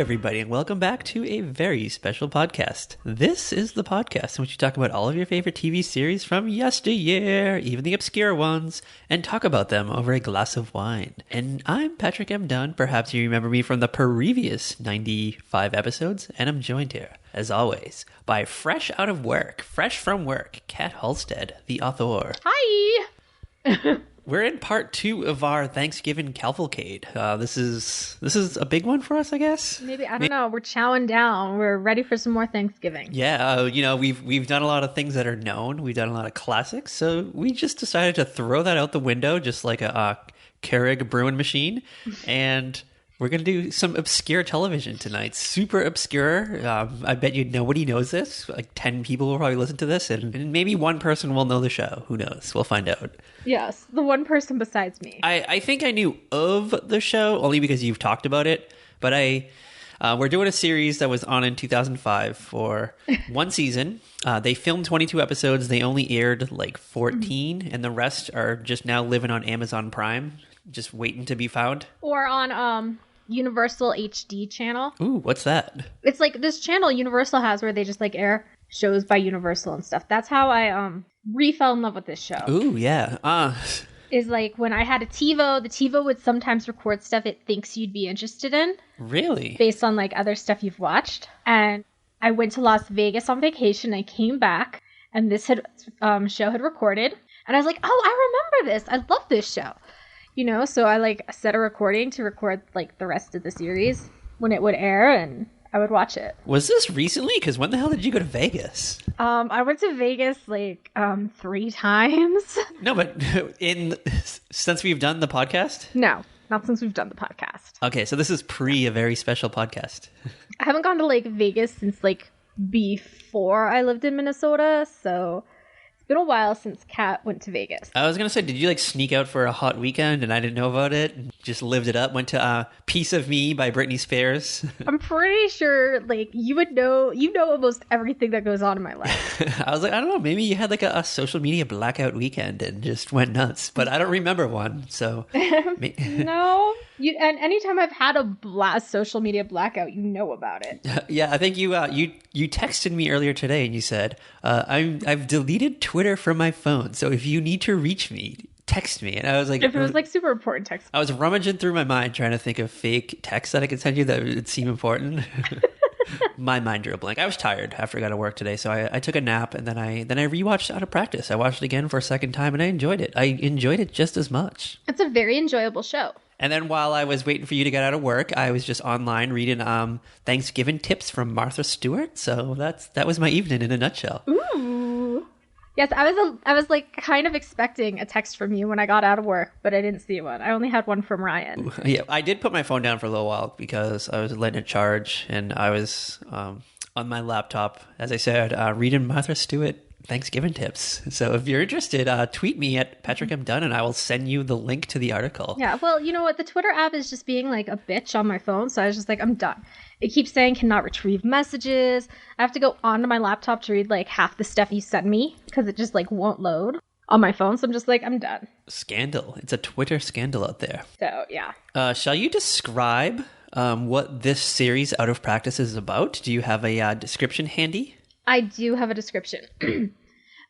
everybody, and welcome back to a very special podcast. This is the podcast in which we talk about all of your favorite TV series from yesteryear, even the obscure ones, and talk about them over a glass of wine. And I'm Patrick M. Dunn. Perhaps you remember me from the previous 95 episodes, and I'm joined here, as always, by fresh from work, Kat Halstead, the author. Hi! We're in part 2 of our Thanksgiving cavalcade. This is a big one for us, I guess. Maybe, I don't know. We're chowing down. We're ready for some more Thanksgiving. Yeah, we've done a lot of things that are known. We've done a lot of classics, so we just decided to throw that out the window, just like a Keurig brewing machine, and we're going to do some obscure television tonight. Super obscure. I bet nobody knows this. Like 10 people will probably listen to this, and maybe one person will know the show. Who knows? We'll find out. Yes, the one person besides me. I think I knew of the show only because you've talked about it, but we're doing a series that was on in 2005 for one season. They filmed 22 episodes. They only aired like 14, and the rest are just now living on Amazon Prime, just waiting to be found. Or on Universal HD channel. Ooh, what's that? It's like this channel Universal has where they just like air shows by Universal and stuff. That's how I fell in love with this show. Ooh, yeah. Is like when I had a TiVo, the TiVo would sometimes record stuff it thinks you'd be interested in. Really? Based on like other stuff you've watched. And I went to Las Vegas on vacation. I came back and this show had recorded. And I was like, oh, I remember this. I love this show. So I like set a recording to record like the rest of the series when it would air, and I would watch it. Was this recently? Because when the hell did you go to Vegas? I went to Vegas like 3 times. No, but since we've done the podcast? No, not since we've done the podcast. Okay, so this is a very special podcast. I haven't gone to like Vegas since like before I lived in Minnesota, so been a while since Kat went to Vegas. I was going to say, did you like sneak out for a hot weekend and I didn't know about it? And just lived it up? Went to Piece of Me by Britney Spears? I'm pretty sure like you know almost everything that goes on in my life. I was like, I don't know, maybe you had like a social media blackout weekend and just went nuts, but I don't remember one, so. No. And anytime I've had a social media blackout, you know about it. Yeah, I think you texted me earlier today and you said, I've deleted Twitter from my phone, so if you need to reach me, text me. And I was like, if it was like super important, text me. I was rummaging through my mind trying to think of fake texts that I could send you that would seem important. My mind drew a blank. I was tired after I got to work today, so I took a nap, and then I rewatched Out of Practice. I watched it again for a second time, and I enjoyed it. I enjoyed it just as much. It's a very enjoyable show. And then while I was waiting for you to get out of work, I was just online reading Thanksgiving tips from Martha Stewart. So that was my evening in a nutshell. Ooh. Yes, I was like kind of expecting a text from you when I got out of work, but I didn't see one. I only had one from Ryan. Ooh, yeah, I did put my phone down for a little while because I was letting it charge, and I was on my laptop, as I said, reading Martha Stewart Thanksgiving tips. So if you're interested, tweet me at Patrick M. Dunn and I will send you the link to the article. Yeah, well, you know what? The Twitter app is just being like a bitch on my phone. So I was just like, I'm done. It keeps saying cannot retrieve messages. I have to go onto my laptop to read like half the stuff you send me because it just like won't load on my phone. So I'm just like, I'm done. Scandal. It's a Twitter scandal out there. So yeah. Shall you describe what this series Out of Practice is about? Do you have a description handy? I do have a description.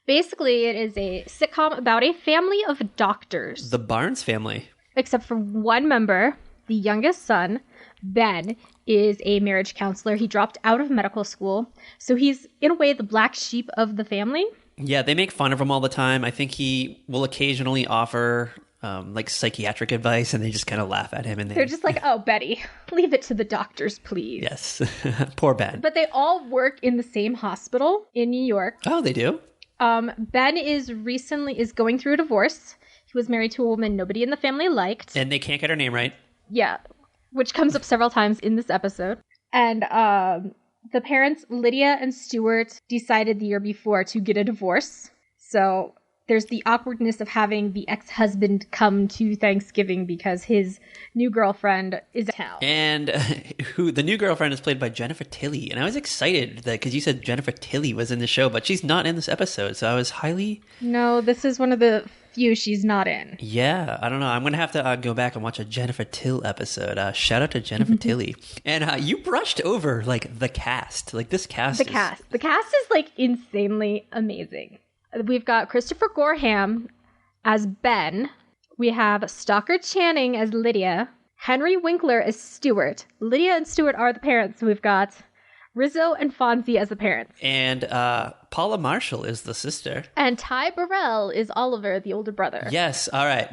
Basically, it is a sitcom about a family of doctors. The Barnes family. Except for one member, the youngest son, Ben, is a marriage counselor. He dropped out of medical school. So he's, in a way, the black sheep of the family. Yeah, they make fun of him all the time. I think he will occasionally offer like psychiatric advice, and they just kind of laugh at him. And they're just like, oh, Betty, leave it to the doctors, please. Yes. Poor Ben. But they all work in the same hospital in New York. Oh, they do? Ben is going through a divorce. He was married to a woman nobody in the family liked. And they can't get her name right. Yeah, which comes up several times in this episode. And the parents, Lydia and Stuart, decided the year before to get a divorce. So there's the awkwardness of having the ex-husband come to Thanksgiving because his new girlfriend is in town. And the new girlfriend is played by Jennifer Tilly. And I was excited because you said Jennifer Tilly was in the show, but she's not in this episode. So I was highly... No, this is one of the few she's not in. Yeah, I don't know. I'm going to have to go back and watch a Jennifer Till episode. Shout out to Jennifer Tilly. And you brushed over, like, the cast. Like, this cast The cast is, like, insanely amazing. We've got Christopher Gorham as Ben. We have Stockard Channing as Lydia. Henry Winkler as Stuart. Lydia and Stuart are the parents. We've got Rizzo and Fonzie as the parents. And Paula Marshall is the sister. And Ty Burrell is Oliver, the older brother. Yes. All right.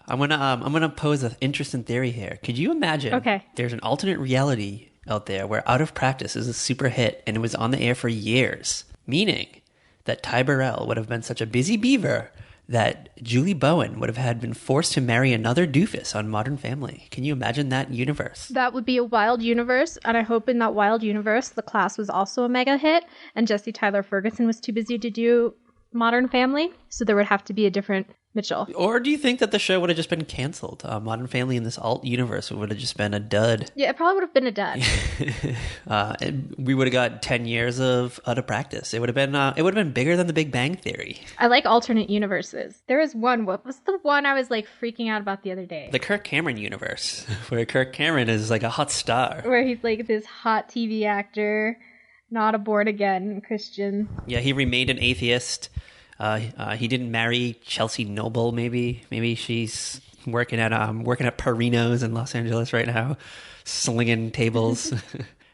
I'm gonna pose an interesting theory here. Could you imagine? There's an alternate reality out there where Out of Practice is a super hit and it was on the air for years, meaning that Ty Burrell would have been such a busy beaver that Julie Bowen would have been forced to marry another doofus on Modern Family. Can you imagine that universe? That would be a wild universe, and I hope in that wild universe, The Class was also a mega hit, and Jesse Tyler Ferguson was too busy to do Modern Family, so there would have to be a different Mitchell. Or do you think that the show would have just been canceled? Modern Family in this alt universe would have just been a dud. Yeah, it probably would have been a dud. We would have got 10 years of Out of Practice. It would have been bigger than The Big Bang Theory. I like alternate universes. There was one. What was the one I was like freaking out about the other day? The Kirk Cameron universe, where Kirk Cameron is like a hot star. Where he's like this hot TV actor, not a born again Christian. Yeah, he remained an atheist. He didn't marry Chelsea Noble. Maybe she's working at Perino's in Los Angeles right now, slinging tables.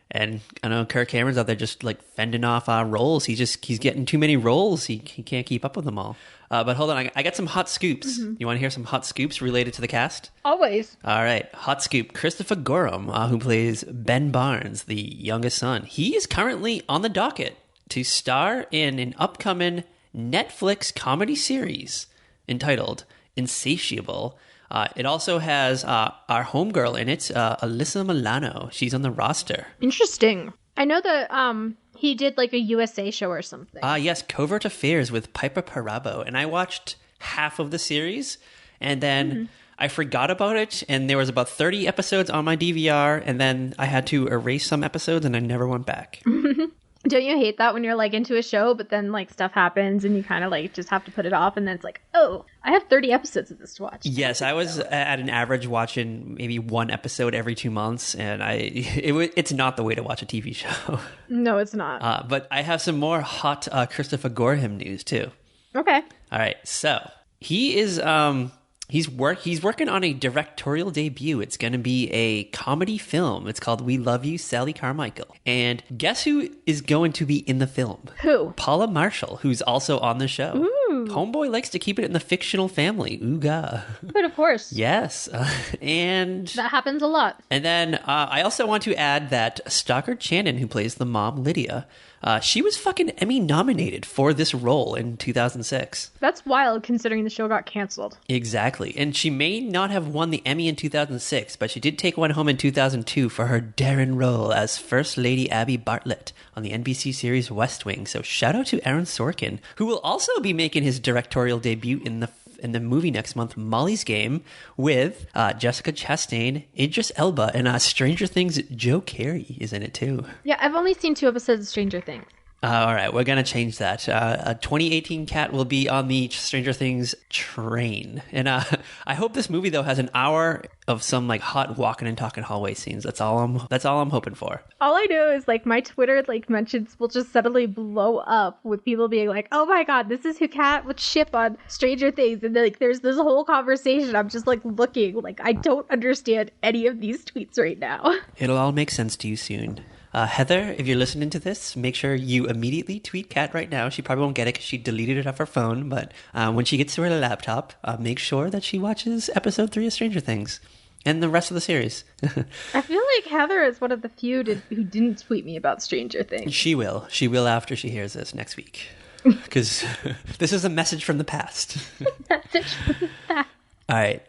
And I know Kirk Cameron's out there just like fending off roles. He's getting too many roles. He can't keep up with them all. But hold on, I got some hot scoops. Mm-hmm. You want to hear some hot scoops related to the cast? Always. All right, hot scoop. Christopher Gorham, who plays Ben Barnes, the youngest son. He is currently on the docket to star in an upcoming Netflix comedy series entitled Insatiable. It also has our homegirl in it, Alyssa Milano. She's on the roster. Interesting. I know that he did like a USA show or something. Yes, Covert Affairs with Piper Parabo. And I watched half of the series, and then I forgot about it, and there was about 30 episodes on my DVR, and then I had to erase some episodes, and I never went back. Don't you hate that when you're like into a show, but then like stuff happens and you kind of like just have to put it off, and then it's like, oh, I have 30 episodes of this to watch. Yes, I was at an average watching maybe one episode every 2 months, and it's not the way to watch a TV show. No, it's not. But I have some more hot Christopher Gorham news too. Okay. All right, so he is he's working on a directorial debut. It's going to be a comedy film. It's called We Love You, Sally Carmichael. And guess who is going to be in the film? Who? Paula Marshall, who's also on the show. Ooh. Homeboy likes to keep it in the fictional family. Ooga. But of course. Yes. And that happens a lot. And then I also want to add that Stockard Channing, who plays the mom, Lydia, she was fucking Emmy nominated for this role in 2006. That's wild considering the show got canceled. Exactly. And she may not have won the Emmy in 2006, but she did take one home in 2002 for her daring role as First Lady Abby Bartlett on the NBC series West Wing. So shout out to Aaron Sorkin, who will also be making his directorial debut in the movie next month, Molly's Game, with Jessica Chastain, Idris Elba, and Stranger Things, Joe Carey is in it too. Yeah, I've only seen 2 episodes of Stranger Things. All right, we're going to change that. A 2018 Cat will be on the Stranger Things train. And I hope this movie, though, has an hour of some like hot walking and talking hallway scenes. That's all I'm hoping for. All I know is like my Twitter like mentions will just suddenly blow up with people being like, oh my God, this is who Cat would ship on Stranger Things. And like there's this whole conversation. I'm just like looking like I don't understand any of these tweets right now. It'll all make sense to you soon. Heather, if you're listening to this, make sure you immediately tweet Kat right now. She probably won't get it because she deleted it off her phone. But when she gets to her laptop, make sure that she watches episode 3 of Stranger Things and the rest of the series. I feel like Heather is one of the few who didn't tweet me about Stranger Things. She will. She will after she hears this next week. Because this is a message from the past. Message from the past. All right.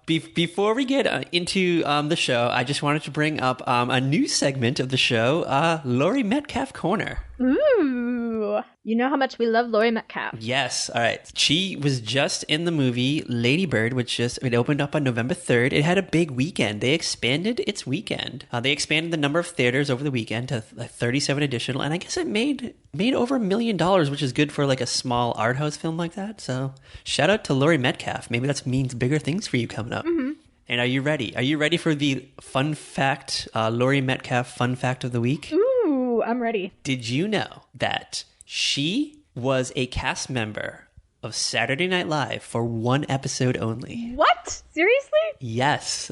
Before we get into the show, I just wanted to bring up a new segment of the show, Laurie Metcalf Corner. Ooh. You know how much we love Laurie Metcalf. Yes. All right. She was just in the movie Lady Bird, which it opened up on November 3rd. It had a big weekend. They expanded its weekend. They expanded the number of theaters over the weekend to 37 additional, and I guess it made over $1 million, which is good for like a small art house film like that. So shout out to Laurie Metcalf. Maybe that means bigger things for you coming up. Mm-hmm. And are you ready? Are you ready for the fun fact, Laurie Metcalf fun fact of the week? Ooh, I'm ready. Did you know that she was a cast member of Saturday Night Live for one episode only? What? Seriously? Yes.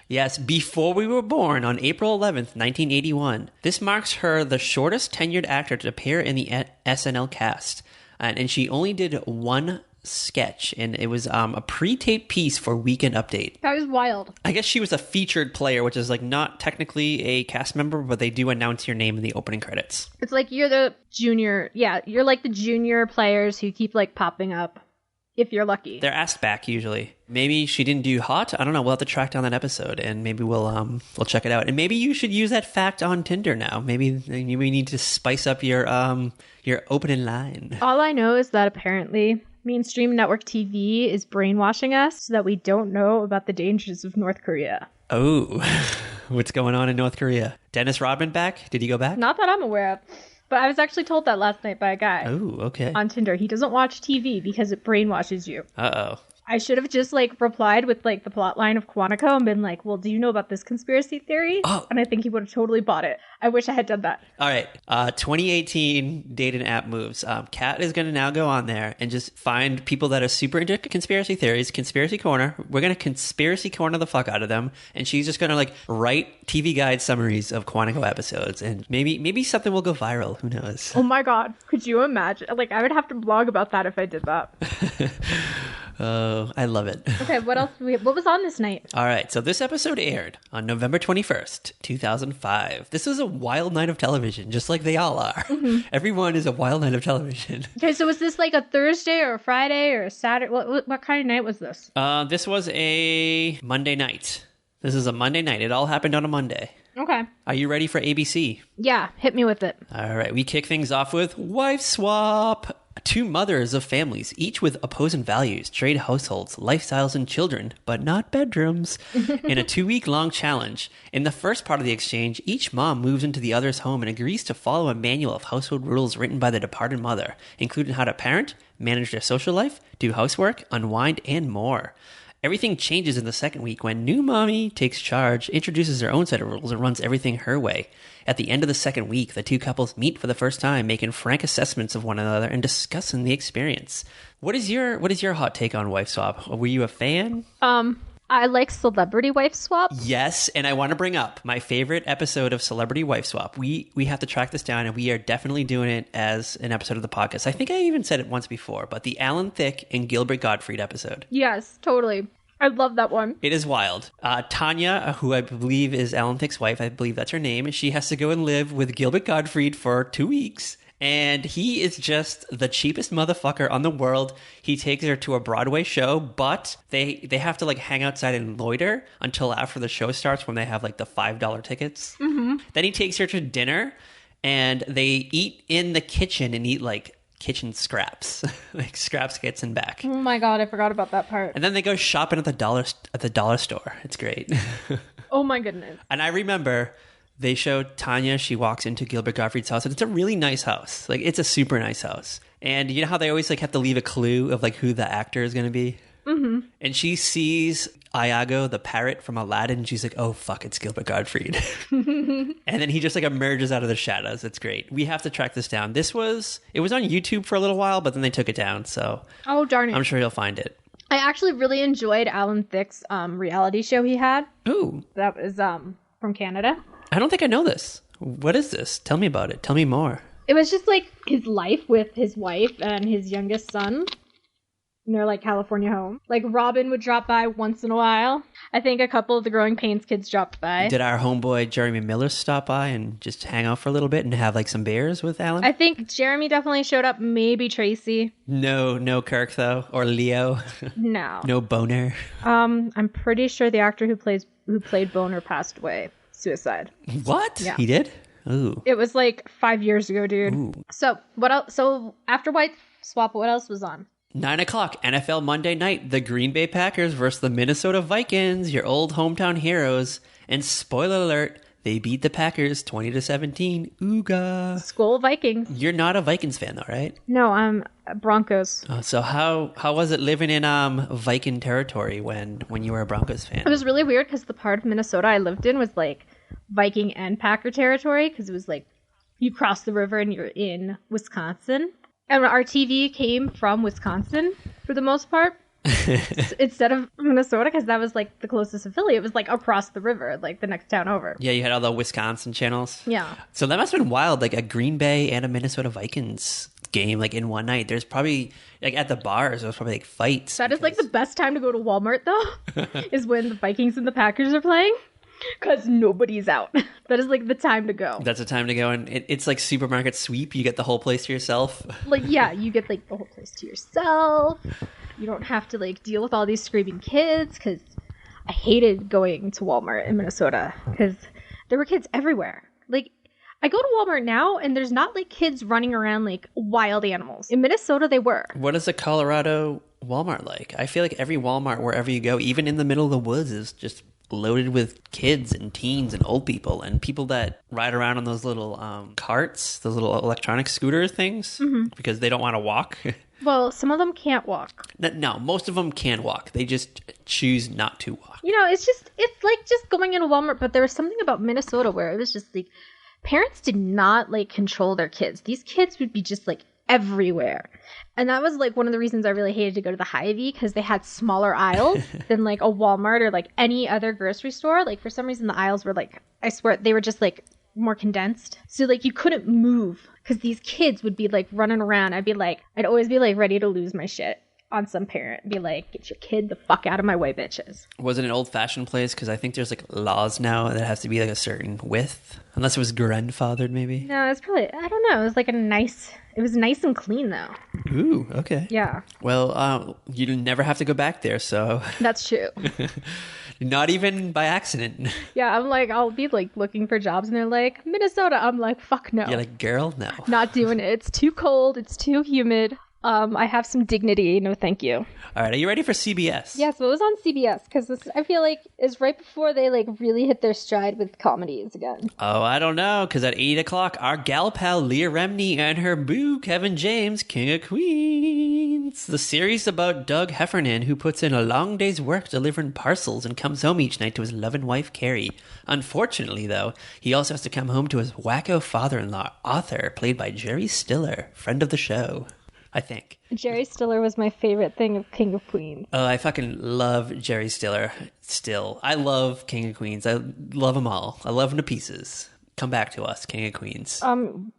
Yes, before we were born on April 11th, 1981. This marks her the shortest tenured actor to appear in the SNL cast. And she only did one sketch, and it was a pre-taped piece for Weekend Update. That was wild. I guess she was a featured player, which is like not technically a cast member, but they do announce your name in the opening credits. It's like you're the junior. Yeah, you're like the junior players who keep like popping up if you're lucky. They're asked back usually. Maybe she didn't do hot. I don't know. We'll have to track down that episode, and maybe we'll check it out. And maybe you should use that fact on Tinder now. Maybe we need to spice up your opening line. All I know is that apparently mainstream network TV is brainwashing us so that we don't know about the dangers of North Korea. Oh, what's going on in North Korea? Dennis Rodman back? Did he go back? Not that I'm aware of. But I was actually told that last night by a guy. Oh, okay. On Tinder. He doesn't watch TV because it brainwashes you. Uh-oh. I should have just like replied with like the plot line of Quantico and been like, well, do you know about this conspiracy theory? Oh. And I think he would have totally bought it. I wish I had done that. All right. 2018 dating app moves. Kat is going to now go on there and just find people that are super into conspiracy theories, conspiracy corner. We're going to conspiracy corner the fuck out of them. And she's just going to like write TV guide summaries of Quantico episodes. And maybe something will go viral. Who knows? Oh my God. Could you imagine? Like, I would have to blog about that if I did that. Oh, I love it. Okay, what else? What was on this night? All right, so this episode aired on November 21st, 2005. This was a wild night of television, just like they all are. Mm-hmm. Everyone is a wild night of television. Okay, so was this like a Thursday or a Friday or a Saturday? What kind of night was this? This was a Monday night. This is a Monday night. It all happened on a Monday. Okay. Are you ready for ABC? Yeah, hit me with it. All right, we kick things off with Wife Swap. Two mothers of families, each with opposing values, trade households, lifestyles, and children, but not bedrooms, in a 2-week-long challenge. In the first part of the exchange, each mom moves into the other's home and agrees to follow a manual of household rules written by the departed mother, including how to parent, manage their social life, do housework, unwind, and more. Everything changes in the second week when new mommy takes charge, introduces her own set of rules, and runs everything her way. At the end of the second week, the two couples meet for the first time, making frank assessments of one another and discussing the experience. What is your hot take on Wife Swap? Were you a fan? I like Celebrity Wife Swap. Yes, and I want to bring up my favorite episode of Celebrity Wife Swap. We have to track this down, and we are definitely doing it as an episode of the podcast. I think I even said it once before, but the Alan Thicke and Gilbert Gottfried episode. Yes, totally. I love that one. It is wild. Tanya, who I believe is Alan Thicke's wife, I believe that's her name, she has to go and live with Gilbert Gottfried for 2 weeks. And he is just the cheapest motherfucker on the world. He takes her to a Broadway show, but they have to like hang outside and loiter until after the show starts when they have like the $5 tickets. Mm-hmm. Then he takes her to dinner and they eat in the kitchen and eat like kitchen scraps, like scraps gets in back. Oh my God, I forgot about that part. And then they go shopping at the dollar store. It's great. Oh my goodness. And I remember they show Tanya, she walks into Gilbert Gottfried's house, and it's a really nice house. Like, it's a super nice house. And you know how they always like have to leave a clue of like who the actor is going to be? Mm-hmm. And she sees Iago, the parrot from Aladdin, and she's like, oh, fuck, it's Gilbert Gottfried. And then he just like emerges out of the shadows. It's great. We have to track this down. It was on YouTube for a little while, but then they took it down. So oh, darn it. I'm sure you'll find it. I actually really enjoyed Alan Thicke's reality show he had. Ooh. That was from Canada. I don't think I know this. What is this? Tell me about it. Tell me more. It was just like his life with his wife and his youngest son in their like California home. Like Robin would drop by once in a while. I think a couple of the Growing Pains kids dropped by. Did our homeboy Jeremy Miller stop by and just hang out for a little bit and have like some beers with Alan? I think Jeremy definitely showed up. Maybe Tracy. No Kirk though, or Leo. No. No Boner. I'm pretty sure the actor who played Boner passed away. Suicide. What? Yeah. He did? Ooh. It was like 5 years ago, dude. Ooh. So what else? So after White Swap, what else was on? 9 o'clock, NFL Monday night, the Green Bay Packers versus the Minnesota Vikings, your old hometown heroes. And spoiler alert, they beat the Packers 20-17. Ooga. Skull Vikings. You're not a Vikings fan though, right? No, I'm Broncos. So how was it living in Viking territory when you were a Broncos fan? It was really weird because the part of Minnesota I lived in was like Viking and Packer territory because it was like you cross the river and you're in Wisconsin. And our TV came from Wisconsin for the most part instead of Minnesota because that was like the closest affiliate. It was like across the river, like the next town over. Yeah, you had all the Wisconsin channels. Yeah. So that must have been wild, like a Green Bay and a Minnesota Vikings game like in one night. There's probably like at the bars there's probably like fights. That is like the best time to go to Walmart though is when the Vikings and the Packers are playing. Because nobody's out. That is like the time to go. That's the time to go. And it's like supermarket sweep. You get the whole place to yourself. Like, yeah, you get like the whole place to yourself. You don't have to like deal with all these screaming kids. Because I hated going to Walmart in Minnesota. Because there were kids everywhere. Like, I go to Walmart now and there's not like kids running around like wild animals. In Minnesota, they were. What is a Colorado Walmart like? I feel like every Walmart, wherever you go, even in the middle of the woods, is just loaded with kids and teens and old people and people that ride around on those little carts, those little electronic scooter things, because they don't want to walk. Well, some of them can't walk. No, most of them can walk. They just choose not to walk. You know, it's like just going into Walmart, but there was something about Minnesota where it was just like parents did not like control their kids. These kids would be just like everywhere. And that was like one of the reasons I really hated to go to the Hy-Vee because they had smaller aisles than like a Walmart or like any other grocery store. Like for some reason the aisles were like, I swear they were just like more condensed. So like you couldn't move because these kids would be like running around. I'd always be like ready to lose my shit on some parent. Be like, get your kid the fuck out of my way, bitches. Was it an old-fashioned place? Because I think there's like laws now that has to be like a certain width. Unless it was grandfathered maybe. No, it's probably, I don't know. It was like it was nice and clean though. Ooh, okay. Yeah. Well, you never have to go back there, so. That's true. Not even by accident. Yeah, I'm like, I'll be like looking for jobs and they're like, Minnesota. I'm like, fuck no. You're like, girl, no. Not doing it. It's too cold. It's too humid. I have some dignity. No, thank you. All right, are you ready for CBS? Yes, but it was on CBS because I feel like it's right before they like really hit their stride with comedies again. Oh, I don't know, because at 8 o'clock, our gal pal Leah Remini and her boo Kevin James, King of Queens. The series about Doug Heffernan, who puts in a long day's work delivering parcels and comes home each night to his loving wife, Carrie. Unfortunately, though, he also has to come home to his wacko father-in-law, Arthur, played by Jerry Stiller, friend of the show. I think. Jerry Stiller was my favorite thing of King of Queens. Oh, I fucking love Jerry Stiller still. I love King of Queens. I love them all. I love them to pieces. Come back to us, King of Queens.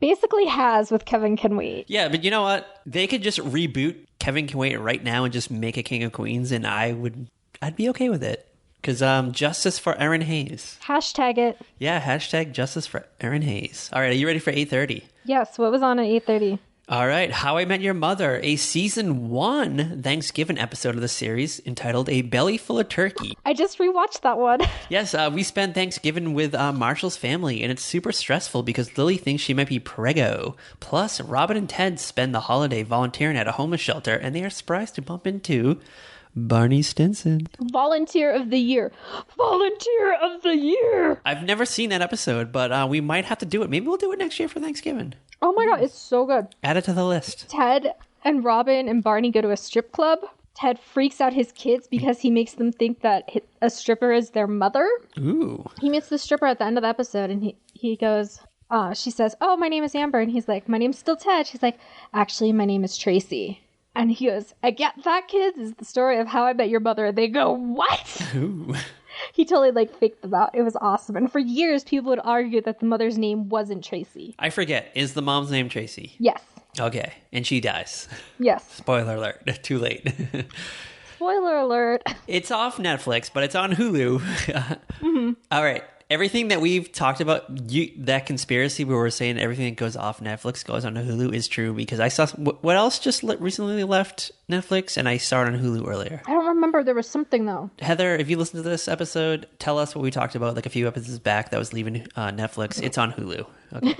Basically has with Kevin Can Wait. Yeah, but you know what? They could just reboot Kevin Can Wait right now and just make a King of Queens and I'd be okay with it. Because justice for Aaron Hayes. Hashtag it. Yeah, hashtag justice for Aaron Hayes. All right, are you ready for 8:30? Yes, what was on at 8:30? All right, How I Met Your Mother, a season 1 Thanksgiving episode of the series entitled A Belly Full of Turkey. I just rewatched that one. Yes, we spent Thanksgiving with Marshall's family, and it's super stressful because Lily thinks she might be preggo. Plus, Robin and Ted spend the holiday volunteering at a homeless shelter, and they are surprised to bump into Barney Stinson. Volunteer of the year. Volunteer of the year. I've never seen that episode, but we might have to do it. Maybe we'll do it next year for Thanksgiving. Oh my god, it's so good. Add it to the list. Ted and Robin and Barney go to a strip club. Ted freaks out his kids because he makes them think that a stripper is their mother. Ooh. He meets the stripper at the end of the episode and he goes, she says, oh, my name is Amber. And he's like, my name's still Ted. She's like, actually, my name is Tracy. And he goes, I get that, kids. This is the story of How I Met Your Mother. And they go, what? Ooh. He totally like faked them out. It was awesome. And for years, people would argue that the mother's name wasn't Tracy. I forget. Is the mom's name Tracy? Yes. Okay. And she dies. Yes. Spoiler alert. Too late. Spoiler alert. It's off Netflix, but it's on Hulu. Mm-hmm. All right. Everything that we've talked about, that conspiracy where we're saying everything that goes off Netflix goes on Hulu is true because I saw what else just recently left Netflix and I saw it on Hulu earlier. I don't remember. There was something though. Heather, if you listen to this episode, tell us what we talked about like a few episodes back that was leaving Netflix. It's on Hulu. Okay.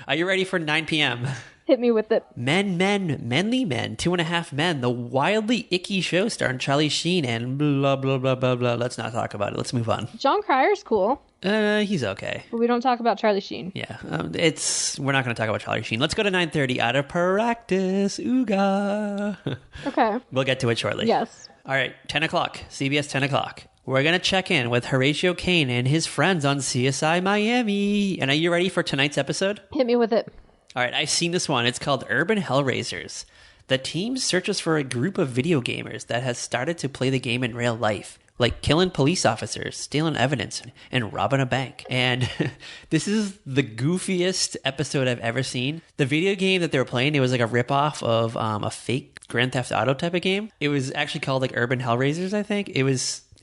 Are you ready for 9 p.m.? Hit me with it. Manly Men, 2.5 Men, the wildly icky show starring Charlie Sheen and blah, blah, blah, blah, blah. Let's not talk about it. Let's move on. John Cryer's cool. He's okay. But we don't talk about Charlie Sheen. Yeah, we're not going to talk about Charlie Sheen. Let's go to 9:30. Out of practice. Ooga. Okay. We'll get to it shortly. Yes. All right, 10 o'clock. CBS 10 o'clock. We're going to check in with Horatio Caine and his friends on CSI Miami. And are you ready for tonight's episode? Hit me with it. All right, I've seen this one. It's called Urban Hellraisers. The team searches for a group of video gamers that has started to play the game in real life, like killing police officers, stealing evidence, and robbing a bank. And this is the goofiest episode I've ever seen. The video game that they were playing, it was like a ripoff of a fake Grand Theft Auto type of game. It was actually called like Urban Hellraisers, I think.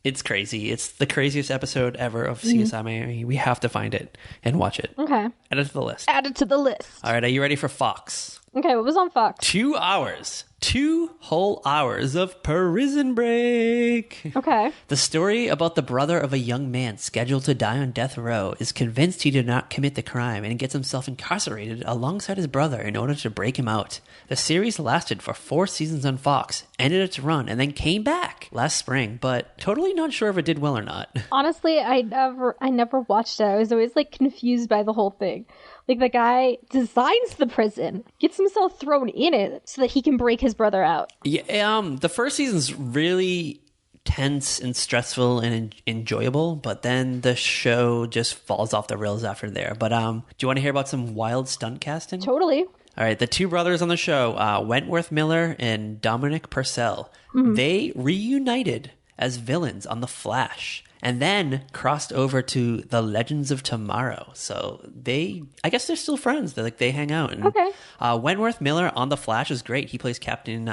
It's crazy. It's the craziest episode ever of CSI Miami. We have to find it and watch it. Okay. Add it to the list. Add it to the list. All right, are you ready for Fox? Okay, what was on Fox? 2 hours. 2 whole hours of Prison Break. Okay. The story about the brother of a young man scheduled to die on death row is convinced he did not commit the crime and gets himself incarcerated alongside his brother in order to break him out. The series lasted for 4 seasons on Fox, ended its run, and then came back last spring, but totally not sure if it did well or not. Honestly, I never watched it. I was always like confused by the whole thing. Like, the guy designs the prison, gets himself thrown in it so that he can break his brother out. Yeah, the first season's really tense and stressful and enjoyable, but then the show just falls off the rails after there. But do you want to hear about some wild stunt casting? Totally. All right, the 2 brothers on the show, Wentworth Miller and Dominic Purcell, they reunited as villains on The Flash, and then crossed over to The Legends of Tomorrow. So I guess they're still friends. They hang out. And, okay. Wentworth Miller on The Flash is great. He plays Captain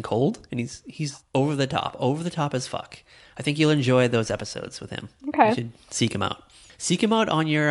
Cold, and he's over the top as fuck. I think you'll enjoy those episodes with him. Okay. You should seek him out. Seek him out on your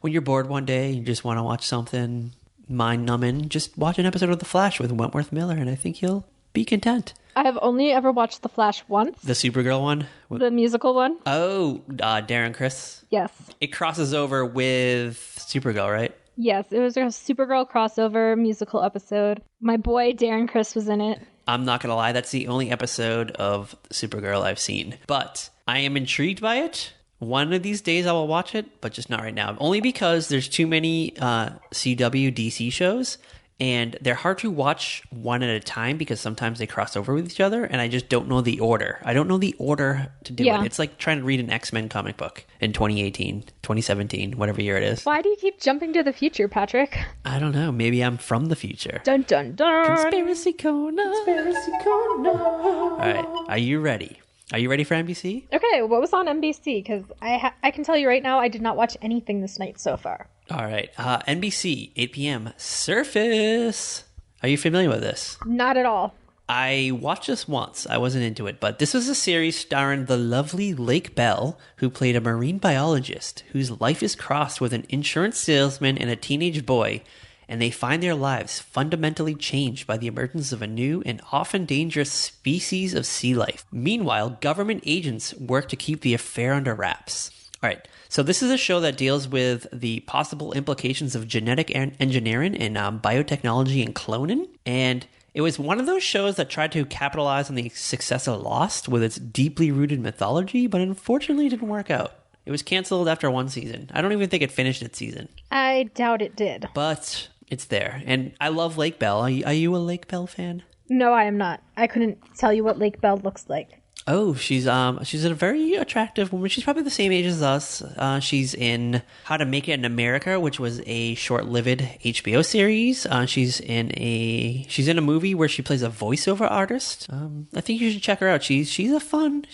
when you're bored one day, you just want to watch something mind-numbing. Just watch an episode of The Flash with Wentworth Miller, and I think you'll be content. I have only ever watched The Flash once. The Supergirl one? The musical one? Oh, Darren Criss? Yes. It crosses over with Supergirl, right? Yes, it was a Supergirl crossover musical episode. My boy Darren Criss was in it. I'm not going to lie, that's the only episode of Supergirl I've seen. But I am intrigued by it. One of these days I will watch it, but just not right now. Only because there's too many CW DC shows. And they're hard to watch one at a time because sometimes they cross over with each other, and I just don't know the order. I don't know the order to do it. It's like trying to read an X-Men comic book in 2018, 2017, whatever year it is. Why do you keep jumping to the future, Patrick? I don't know. Maybe I'm from the future. Dun, dun, dun. Conspiracy Corner. Conspiracy Corner. All right. Are you ready? Are you ready for NBC? Okay, what was on NBC? Because I can tell you right now, I did not watch anything this night so far. All right. NBC, 8 p.m. Surface. Are you familiar with this? Not at all. I watched this once. I wasn't into it, but this was a series starring the lovely Lake Bell, who played a marine biologist whose life is crossed with an insurance salesman and a teenage boy, and they find their lives fundamentally changed by the emergence of a new and often dangerous species of sea life. Meanwhile, government agents work to keep the affair under wraps. All right, so this is a show that deals with the possible implications of genetic engineering and biotechnology and cloning. And it was one of those shows that tried to capitalize on the success of Lost with its deeply rooted mythology, but unfortunately didn't work out. It was canceled after 1 season. I don't even think it finished its season. I doubt it did. But it's there. And I love Lake Bell. Are you a Lake Bell fan? No, I am not. I couldn't tell you what Lake Bell looks like. Oh, she's a very attractive woman. She's probably the same age as us. She's in How to Make It in America, which was a short-lived HBO series. She's in a movie where she plays a voiceover artist. I think you should check her out. She's a fun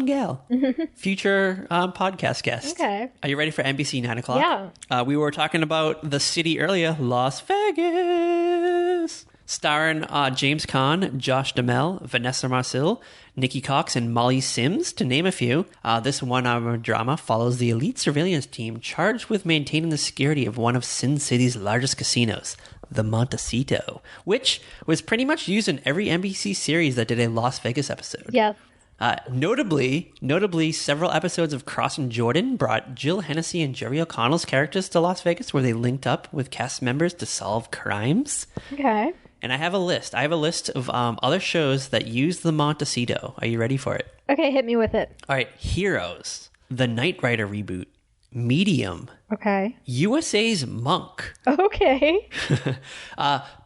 gal. Future podcast guest. Okay. Are you ready for NBC 9 o'clock? Yeah. We were talking about the city earlier, Las Vegas. Starring James Caan, Josh Duhamel, Vanessa Marcil, Nikki Cox, and Molly Sims, to name a few. This one-hour drama follows the elite surveillance team charged with maintaining the security of one of Sin City's largest casinos, the Montecito, which was pretty much used in every NBC series that did a Las Vegas episode. Yes. Notably, several episodes of Cross and Jordan brought Jill Hennessy and Jerry O'Connell's characters to Las Vegas, where they linked up with cast members to solve crimes. Okay. And I have a list. I have a list of other shows that use the Montecito. Are you ready for it? Okay, hit me with it. All right. Heroes. The Knight Rider reboot. Medium. Okay. USA's Monk. Okay.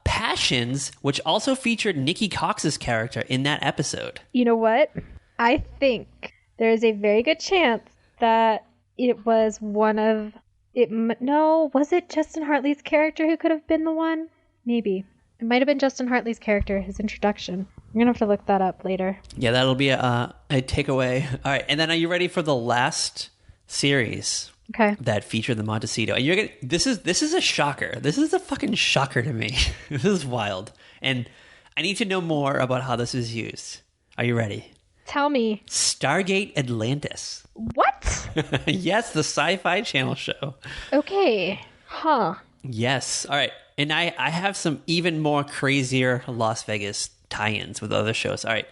Passions, which also featured Nikki Cox's character in that episode. You know what? I think there is a very good chance that it was one of... No, was it Justin Hartley's character who could have been the one? Maybe. It might have been Justin Hartley's character, his introduction. I'm going to have to look that up later. Yeah, that'll be a takeaway. All right, and then are you ready for the last series that featured the Montecito? And this is a shocker. This is a fucking shocker to me. This is wild. And I need to know more about how this is used. Are you ready? Tell me. Stargate Atlantis. What? Yes, the Sci-Fi Channel show. Okay. Huh. Yes. All right. And I have some even more crazier Las Vegas tie-ins with other shows. All right.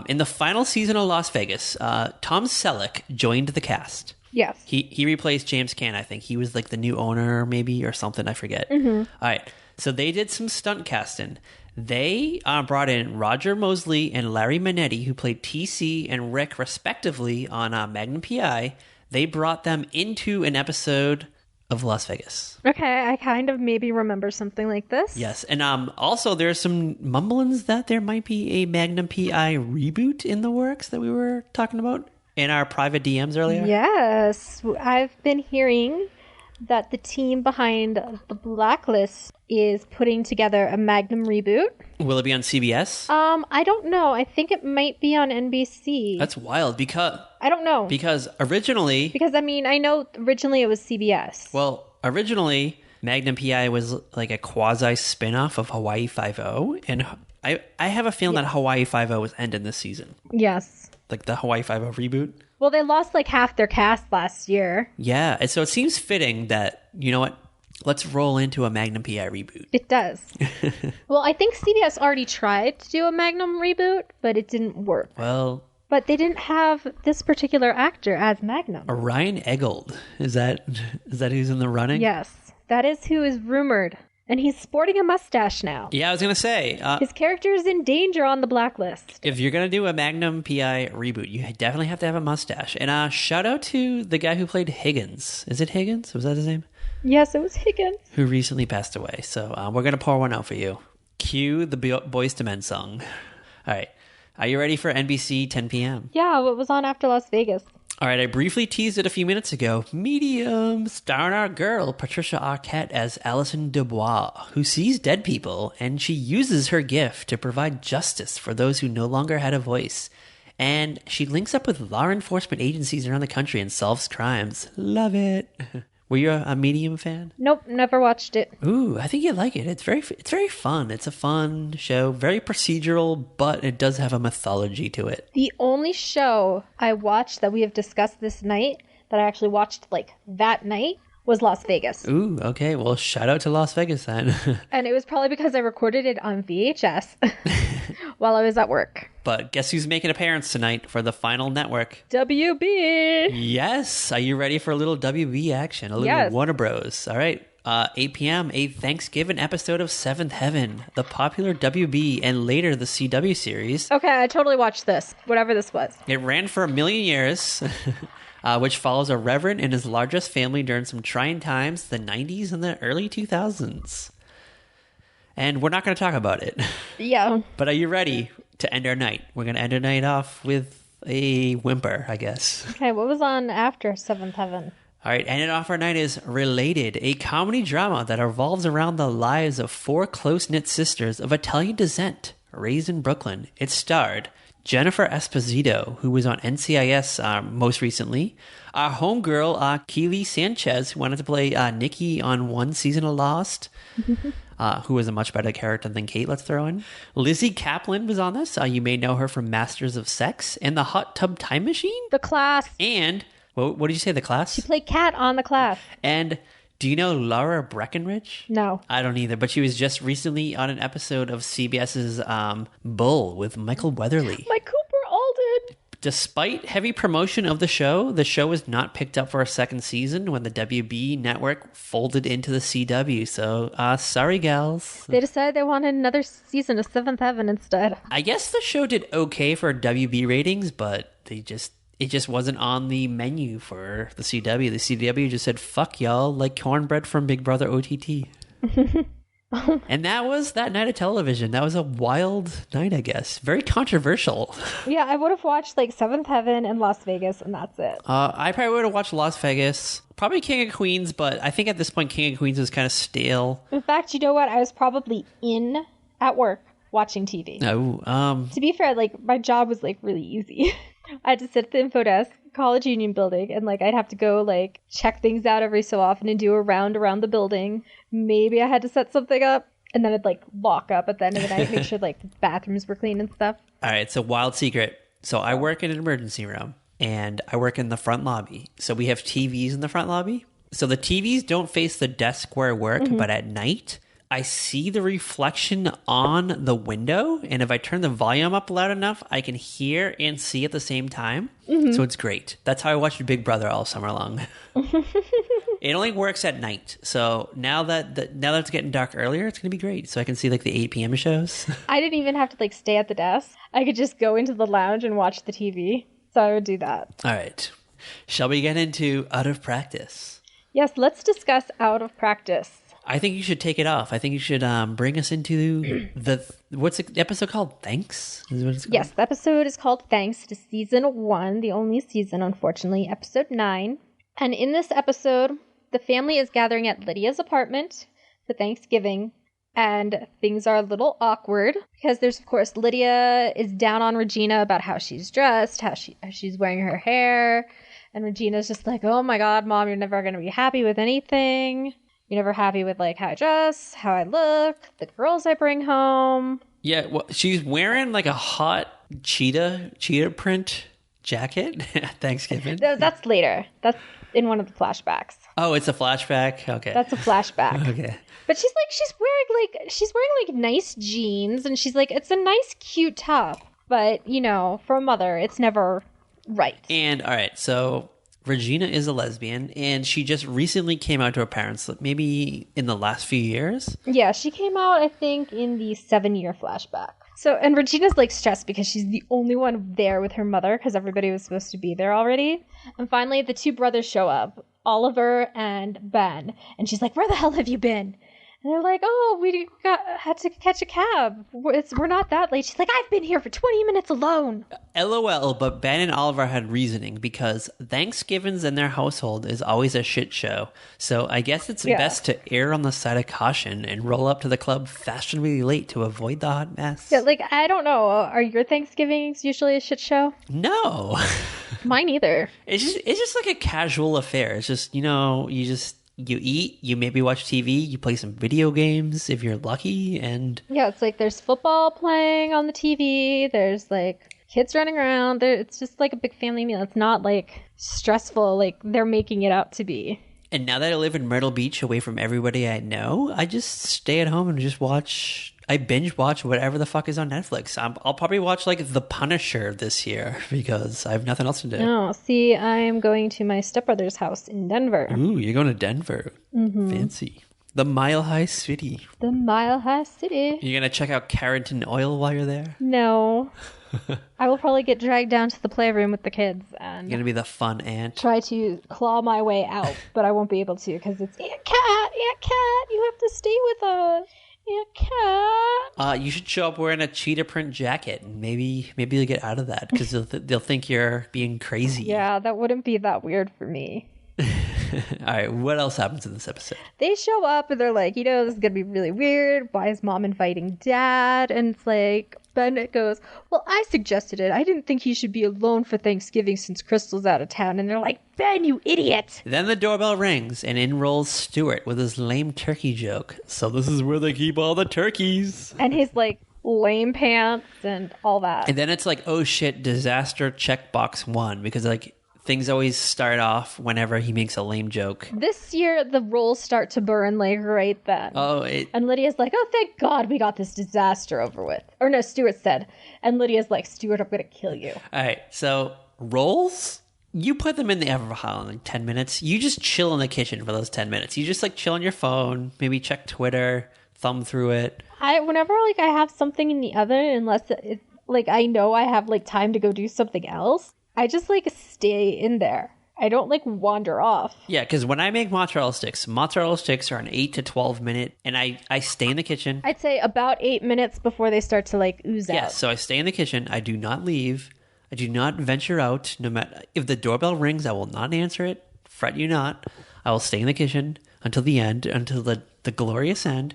In the final season of Las Vegas, Tom Selleck joined the cast. Yes. He replaced James Caan, I think. He was like the new owner maybe or something. I forget. Mm-hmm. All right. So they did some stunt casting. They brought in Roger Mosley and Larry Manetti, who played TC and Rick respectively on Magnum PI. They brought them into an episode of Las Vegas. Okay, I kind of maybe remember something like this. Yes, and also there's some mumblings that there might be a Magnum PI reboot in the works that we were talking about in our private DMs earlier. Yes, I've been hearing that the team behind The Blacklist is putting together a Magnum reboot. Will it be on CBS? I don't know. I think it might be on NBC. That's wild because... I don't know. Because originally... Because, I mean, I know originally it was CBS. Well, originally, Magnum PI was like a quasi spin-off of Hawaii Five-O, and I have a feeling that Hawaii Five-O was ending this season. Yes. Like the Hawaii Five-O reboot. Well, they lost like half their cast last year. Yeah, and so it seems fitting that, you know what, let's roll into a Magnum PI reboot. It does. Well, I think CBS already tried to do a Magnum reboot, but it didn't work. Well... But they didn't have this particular actor as Magnum. Ryan Eggold. Is that who's in the running? Yes, that is who is rumored. And he's sporting a mustache now. Yeah, I was going to say. His character is in danger on the Blacklist. If you're going to do a Magnum PI reboot, you definitely have to have a mustache. And shout out to the guy who played Higgins. Is it Higgins? Was that his name? Yes, it was Higgins. Who recently passed away. So we're going to pour one out for you. Cue the Boyz II Men song. All right. Are you ready for NBC 10 p.m.? Yeah, what was on after Las Vegas? All right, I briefly teased it a few minutes ago. Medium, starring our girl, Patricia Arquette as Alison Dubois, who sees dead people, and she uses her gift to provide justice for those who no longer had a voice. And she links up with law enforcement agencies around the country and solves crimes. Love it. Were you a Medium fan? Nope, never watched it. Ooh, I think you'd like it. It's very fun. It's a fun show. Very procedural, but it does have a mythology to it. The only show I watched that we have discussed this night, that I actually watched like that night, was Las Vegas. Ooh, okay. Well, shout out to Las Vegas then. And it was probably because I recorded it on VHS while I was at work. But guess who's making an appearance tonight for the final network? WB! Yes! Are you ready for a little WB action? A little Warner Bros. All right. 8 p.m., a Thanksgiving episode of Seventh Heaven, the popular WB and later the CW series. Okay, I totally watched this, whatever this was. It ran for 1 million years, which follows a reverend and his largest family during some trying times, the 90s and the early 2000s. And we're not going to talk about it. Yeah. But are you ready to end our night? We're going to end our night off with a whimper, I guess. Okay, what was on after Seventh Heaven? All right, ending off our night is Related, a comedy drama that revolves around the lives of 4 close-knit sisters of Italian descent raised in Brooklyn. It starred Jennifer Esposito, who was on NCIS most recently, our homegirl, Keely Sanchez, who wanted to play Nikki on one season of Lost, who was a much better character than Kate, let's throw in. Lizzie Kaplan was on this. You may know her from Masters of Sex and The Hot Tub Time Machine. The Class. And... what did you say, The Class? She played Kat on The Class. And do you know Laura Breckenridge? No. I don't either, but she was just recently on an episode of CBS's Bull with Michael Weatherly. My Cooper Alden. Despite heavy promotion of the show was not picked up for a second season when the WB network folded into the CW. So, sorry, gals. They decided they wanted another season of Seventh Heaven instead. I guess the show did okay for WB ratings, but it just wasn't on the menu for the CW. The CW just said, fuck y'all, like cornbread from Big Brother OTT. And that was that night of television. That was a wild night, I guess. Very controversial. Yeah, I would have watched like Seventh Heaven and Las Vegas, and that's it. I probably would have watched Las Vegas. Probably King of Queens, but I think at this point King of Queens was kind of stale. In fact, you know what? I was probably at work watching TV. Oh, To be fair, like my job was like really easy. I had to sit at the info desk, College Union building, and like I'd have to go like check things out every so often and do a round around the building. Maybe I had to set something up, and then I'd like lock up at the end of the night, make sure like the bathrooms were clean and stuff. All right, so wild secret. So I work in an emergency room, and I work in the front lobby. So we have TVs in the front lobby. So the TVs don't face the desk where I work, but at night, I see the reflection on the window, and if I turn the volume up loud enough, I can hear and see at the same time. So it's great. That's how I watched Big Brother all summer long. It only works at night. So now that it's getting dark earlier, it's going to be great. So I can see like the 8 p.m. shows. I didn't even have to like stay at the desk. I could just go into the lounge and watch the TV. So I would do that. All right. Shall we get into Out of Practice? Yes, let's discuss Out of Practice. I think you should take it off. I think you should bring us into what's the episode called? Thanks? Is what it's called? Yes, the episode is called Thanks. It is season 1, the only season, unfortunately, episode 9. And in this episode, the family is gathering at Lydia's apartment for Thanksgiving, and things are a little awkward because there's, of course, Lydia is down on Regina about how she's dressed, how she's wearing her hair, and Regina's just like, oh my god, Mom, you're never going to be happy with anything. You're never happy with like how I dress, how I look, the girls I bring home. Yeah, well, she's wearing like a hot cheetah print jacket at Thanksgiving. That's later. That's in one of the flashbacks. Oh, it's a flashback? Okay. That's a flashback. Okay. But she's wearing nice jeans, and she's like, it's a nice cute top. But, you know, for a mother, it's never right. And all right, so Regina is a lesbian, and she just recently came out to her parents, maybe in the last few years. Yeah, she came out, I think, in the 7-year flashback. So, and Regina's like stressed because she's the only one there with her mother because everybody was supposed to be there already. And finally, the 2 brothers show up, Oliver and Ben. And she's like, where the hell have you been? And they're like, oh, we had to catch a cab. We're not that late. She's like, I've been here for 20 minutes alone. LOL, but Ben and Oliver had reasoning because Thanksgivings in their household is always a shit show. So I guess it's best to err on the side of caution and roll up to the club fashionably late to avoid the hot mess. Yeah, like, I don't know. Are your Thanksgivings usually a shit show? No. Mine either. It's just like a casual affair. It's just, you eat, you maybe watch TV, you play some video games if you're lucky, and yeah, it's like there's football playing on the TV, there's like kids running around, it's just like a big family meal. It's not like stressful like they're making it out to be. And now that I live in Myrtle Beach away from everybody I know, I just stay at home and just I binge watch whatever the fuck is on Netflix. I'll probably watch like The Punisher this year because I have nothing else to do. Oh, see, I'm going to my stepbrother's house in Denver. Ooh, you're going to Denver. Mm-hmm. Fancy. The Mile High City. The Mile High City. You're going to check out Carrington Oil while you're there? No. I will probably get dragged down to the playroom with the kids and you're going to be the fun aunt. Try to claw my way out, but I won't be able to because it's Aunt Cat, you have to stay with us. Aunt Cat. You should show up wearing a cheetah print jacket and maybe you'll get out of that because they'll think you're being crazy. Yeah, that wouldn't be that weird for me. All right, what else happens in this episode? They show up and they're like, this is going to be really weird. Why is Mom inviting Dad? And it's like, Bennett goes, well, I suggested it. I didn't think he should be alone for Thanksgiving since Crystal's out of town. And they're like, Ben, you idiot. Then the doorbell rings and in rolls Stuart with his lame turkey joke. So this is where they keep all the turkeys. And his like lame pants and all that. And then it's like, oh shit, disaster checkbox 1 because like things always start off whenever he makes a lame joke. This year, the roles start to burn like right then. And Lydia's like, oh, thank God we got this disaster over with. Or no, Stuart said. And Lydia's like, Stuart, I'm going to kill you. All right, so roles, you put them in the Everhile in like 10 minutes. You just chill in the kitchen for those 10 minutes. You just like chill on your phone, maybe check Twitter, thumb through it. Whenever like I have something in the oven, unless it, like I know I have like time to go do something else, I just like stay in there. I don't like wander off. Yeah, because when I make mozzarella sticks are an 8 to 12 minute, and I stay in the kitchen. I'd say about 8 minutes before they start to like ooze out. Yeah, so I stay in the kitchen. I do not leave. I do not venture out. No matter if the doorbell rings, I will not answer it. Fret you not. I will stay in the kitchen until the end, until the glorious end,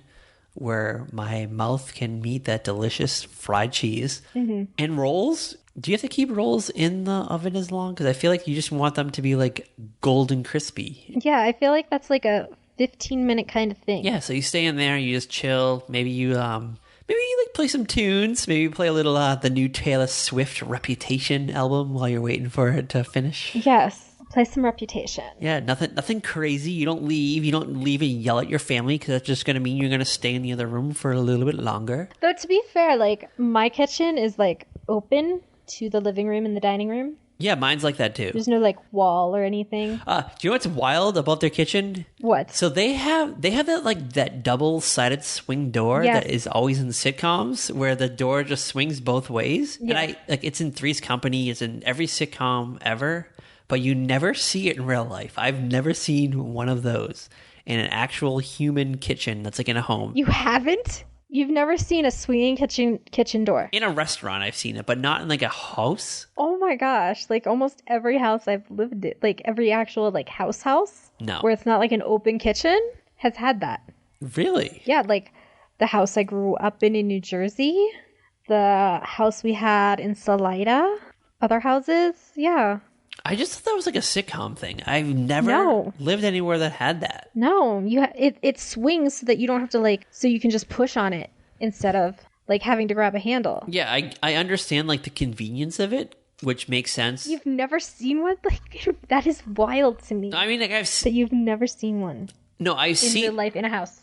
where my mouth can meet that delicious fried cheese. Mm-hmm. And rolls, do you have to keep rolls in the oven as long? Because I feel like you just want them to be like golden crispy. Yeah, I feel like that's like a 15-minute kind of thing. Yeah, so you stay in there, you just chill. Maybe you like play some tunes. Maybe you play a little the new Taylor Swift Reputation album while you're waiting for it to finish. Yes. Play some Reputation. Yeah, nothing crazy. You don't leave. You don't leave and yell at your family, because that's just going to mean you're going to stay in the other room for a little bit longer. Though, to be fair, like, my kitchen is, like, open to the living room and the dining room. Yeah, mine's like that, too. There's no, like, wall or anything. Do you know what's wild about their kitchen? What? So they have that, like, that double-sided swing door that is always in sitcoms, where the door just swings both ways. Yeah. And it's in Three's Company. It's in every sitcom ever. But you never see it in real life. I've never seen one of those in an actual human kitchen that's like in a home. You haven't? You've never seen a swinging kitchen door? In a restaurant, I've seen it, but not in like a house. Oh my gosh. Like almost every house I've lived in, like every actual like house, no, where it's not like an open kitchen, has had that. Really? Yeah, like the house I grew up in New Jersey, the house we had in Salida, other houses, yeah. I just thought that was like a sitcom thing. I've never lived anywhere that had that. No, it swings so that you don't have to like, so you can just push on it instead of like having to grab a handle. Yeah, I understand like the convenience of it, which makes sense. You've never seen one? Like, that is wild to me. I mean, like that you've never seen one. No, I've seen in real life in a house.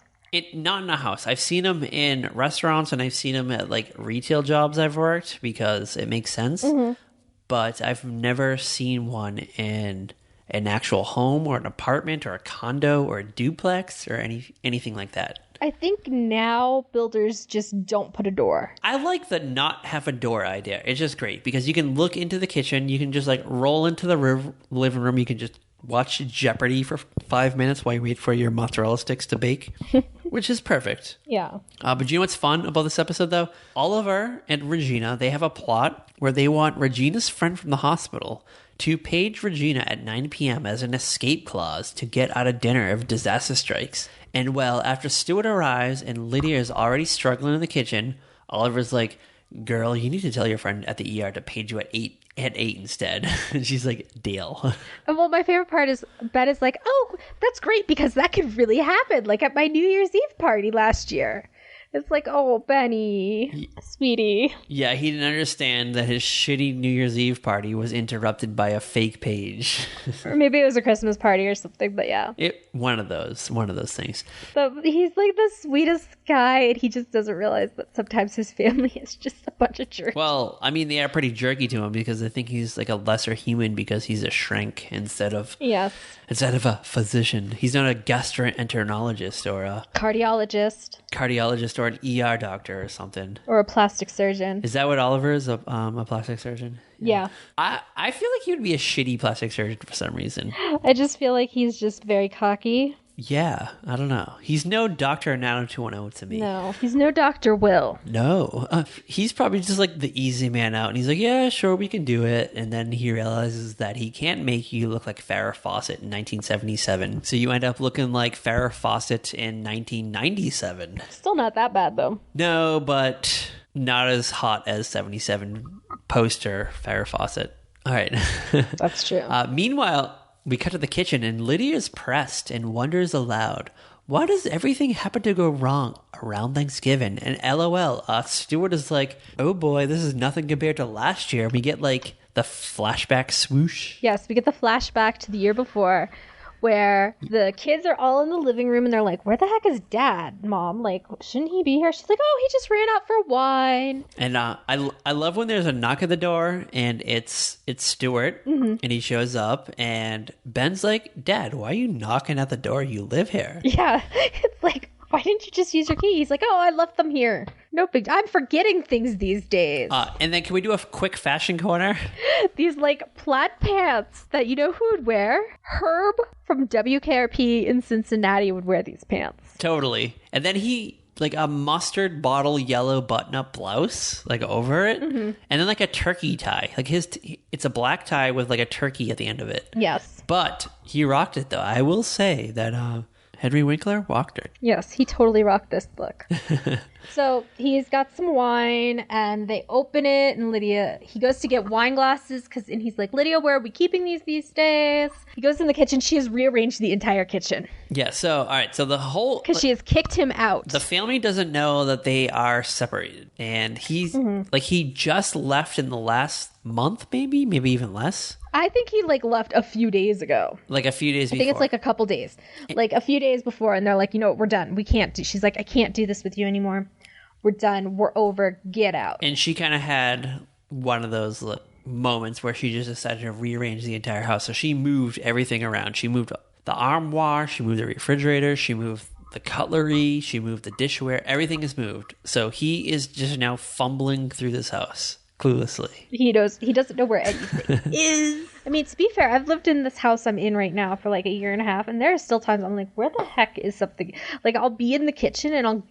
Not in a house. I've seen them in restaurants, and I've seen them at like retail jobs I've worked, because it makes sense. Mm-hmm. But I've never seen one in an actual home or an apartment or a condo or a duplex or anything like that. I think now builders just don't put a door. I like the not have a door idea. It's just great because you can look into the kitchen. You can just like roll into the living room. You can just watch Jeopardy for 5 minutes while you wait for your mozzarella sticks to bake, which is perfect. Yeah. But you know what's fun about this episode, though? Oliver and Regina, they have a plot where they want Regina's friend from the hospital to page Regina at 9 p.m. as an escape clause to get out of dinner if disaster strikes. And well, after Stuart arrives and Lydia is already struggling in the kitchen, Oliver's like, girl, you need to tell your friend at the ER to page you at 8 instead. And she's like, deal. Well, my favorite part is Ben is like, oh, that's great because that could really happen. Like at my New Year's Eve party last year. It's like, oh, Benny, sweetie. Yeah, he didn't understand that his shitty New Year's Eve party was interrupted by a fake page. Or maybe it was a Christmas party or something, but yeah. One of those things. But he's like the sweetest guy, and he just doesn't realize that sometimes his family is just a bunch of jerks. Well, I mean, they are pretty jerky to him because they think he's like a lesser human because he's a shrink instead of a physician. He's not a gastroenterologist or a cardiologist or an ER doctor or something. Or a plastic surgeon. Is that what Oliver is? A plastic surgeon? Yeah. I feel like he would be a shitty plastic surgeon for some reason. I just feel like he's just very cocky. Yeah, I don't know. He's no Dr. Nano 210 to me. No, he's no Dr. Will. No. He's probably just like the easy man out. And he's like, yeah, sure, we can do it. And then he realizes that he can't make you look like Farrah Fawcett in 1977. So you end up looking like Farrah Fawcett in 1997. Still not that bad, though. No, but not as hot as 77 poster Farrah Fawcett. All right. That's true. Meanwhile, we cut to the kitchen and Lydia is pressed and wonders aloud, why does everything happen to go wrong around Thanksgiving? And LOL, Stuart is like, oh boy, this is nothing compared to last year. We get like the flashback swoosh. Yes, we get the flashback to the year before where the kids are all in the living room and they're like, where the heck is Dad, Mom? Like, shouldn't he be here? She's like, oh, he just ran out for wine. And I love when there's a knock at the door and it's Stuart and he shows up and Ben's like, Dad, why are you knocking at the door? You live here. Yeah, it's like, why didn't you just use your key? He's like, oh, I left them here. No big... I'm forgetting things these days. And then can we do a quick fashion corner? These, like, plaid pants that you know who would wear? Herb from WKRP in Cincinnati would wear these pants. Totally. And then he... like a mustard bottle yellow button-up blouse, like over it, and then like a turkey tie. Like it's a black tie with like a turkey at the end of it. Yes. But he rocked it though. I will say that Henry Winkler rocked it. Yes, he totally rocked this look. So he's got some wine and they open it and he goes to get wine glasses and he's like, Lydia, where are we keeping these days? He goes in the kitchen. She has rearranged the entire kitchen. Yeah, so, all right, so the whole... because she has kicked him out. The family doesn't know that they are separated. And he's, like, he just left in the last month, maybe even less. I think he, like, left a few days ago. Like, a few days before. I think it's, like, a couple days. Like, a few days before, and they're like, you know what, we're done. We can't do... She's like, I can't do this with you anymore. We're done. We're over. Get out. And she kind of had one of those moments where she just decided to rearrange the entire house. So she moved everything around. She moved the armoire. She moved the refrigerator. She moved the cutlery. She moved the dishware. Everything is moved. So he is just now fumbling through this house cluelessly. He doesn't know where anything is. I mean, to be fair, I've lived in this house I'm in right now for like a year and a half, and there are still times I'm like, where the heck is something? Like, I'll be in the kitchen and I'm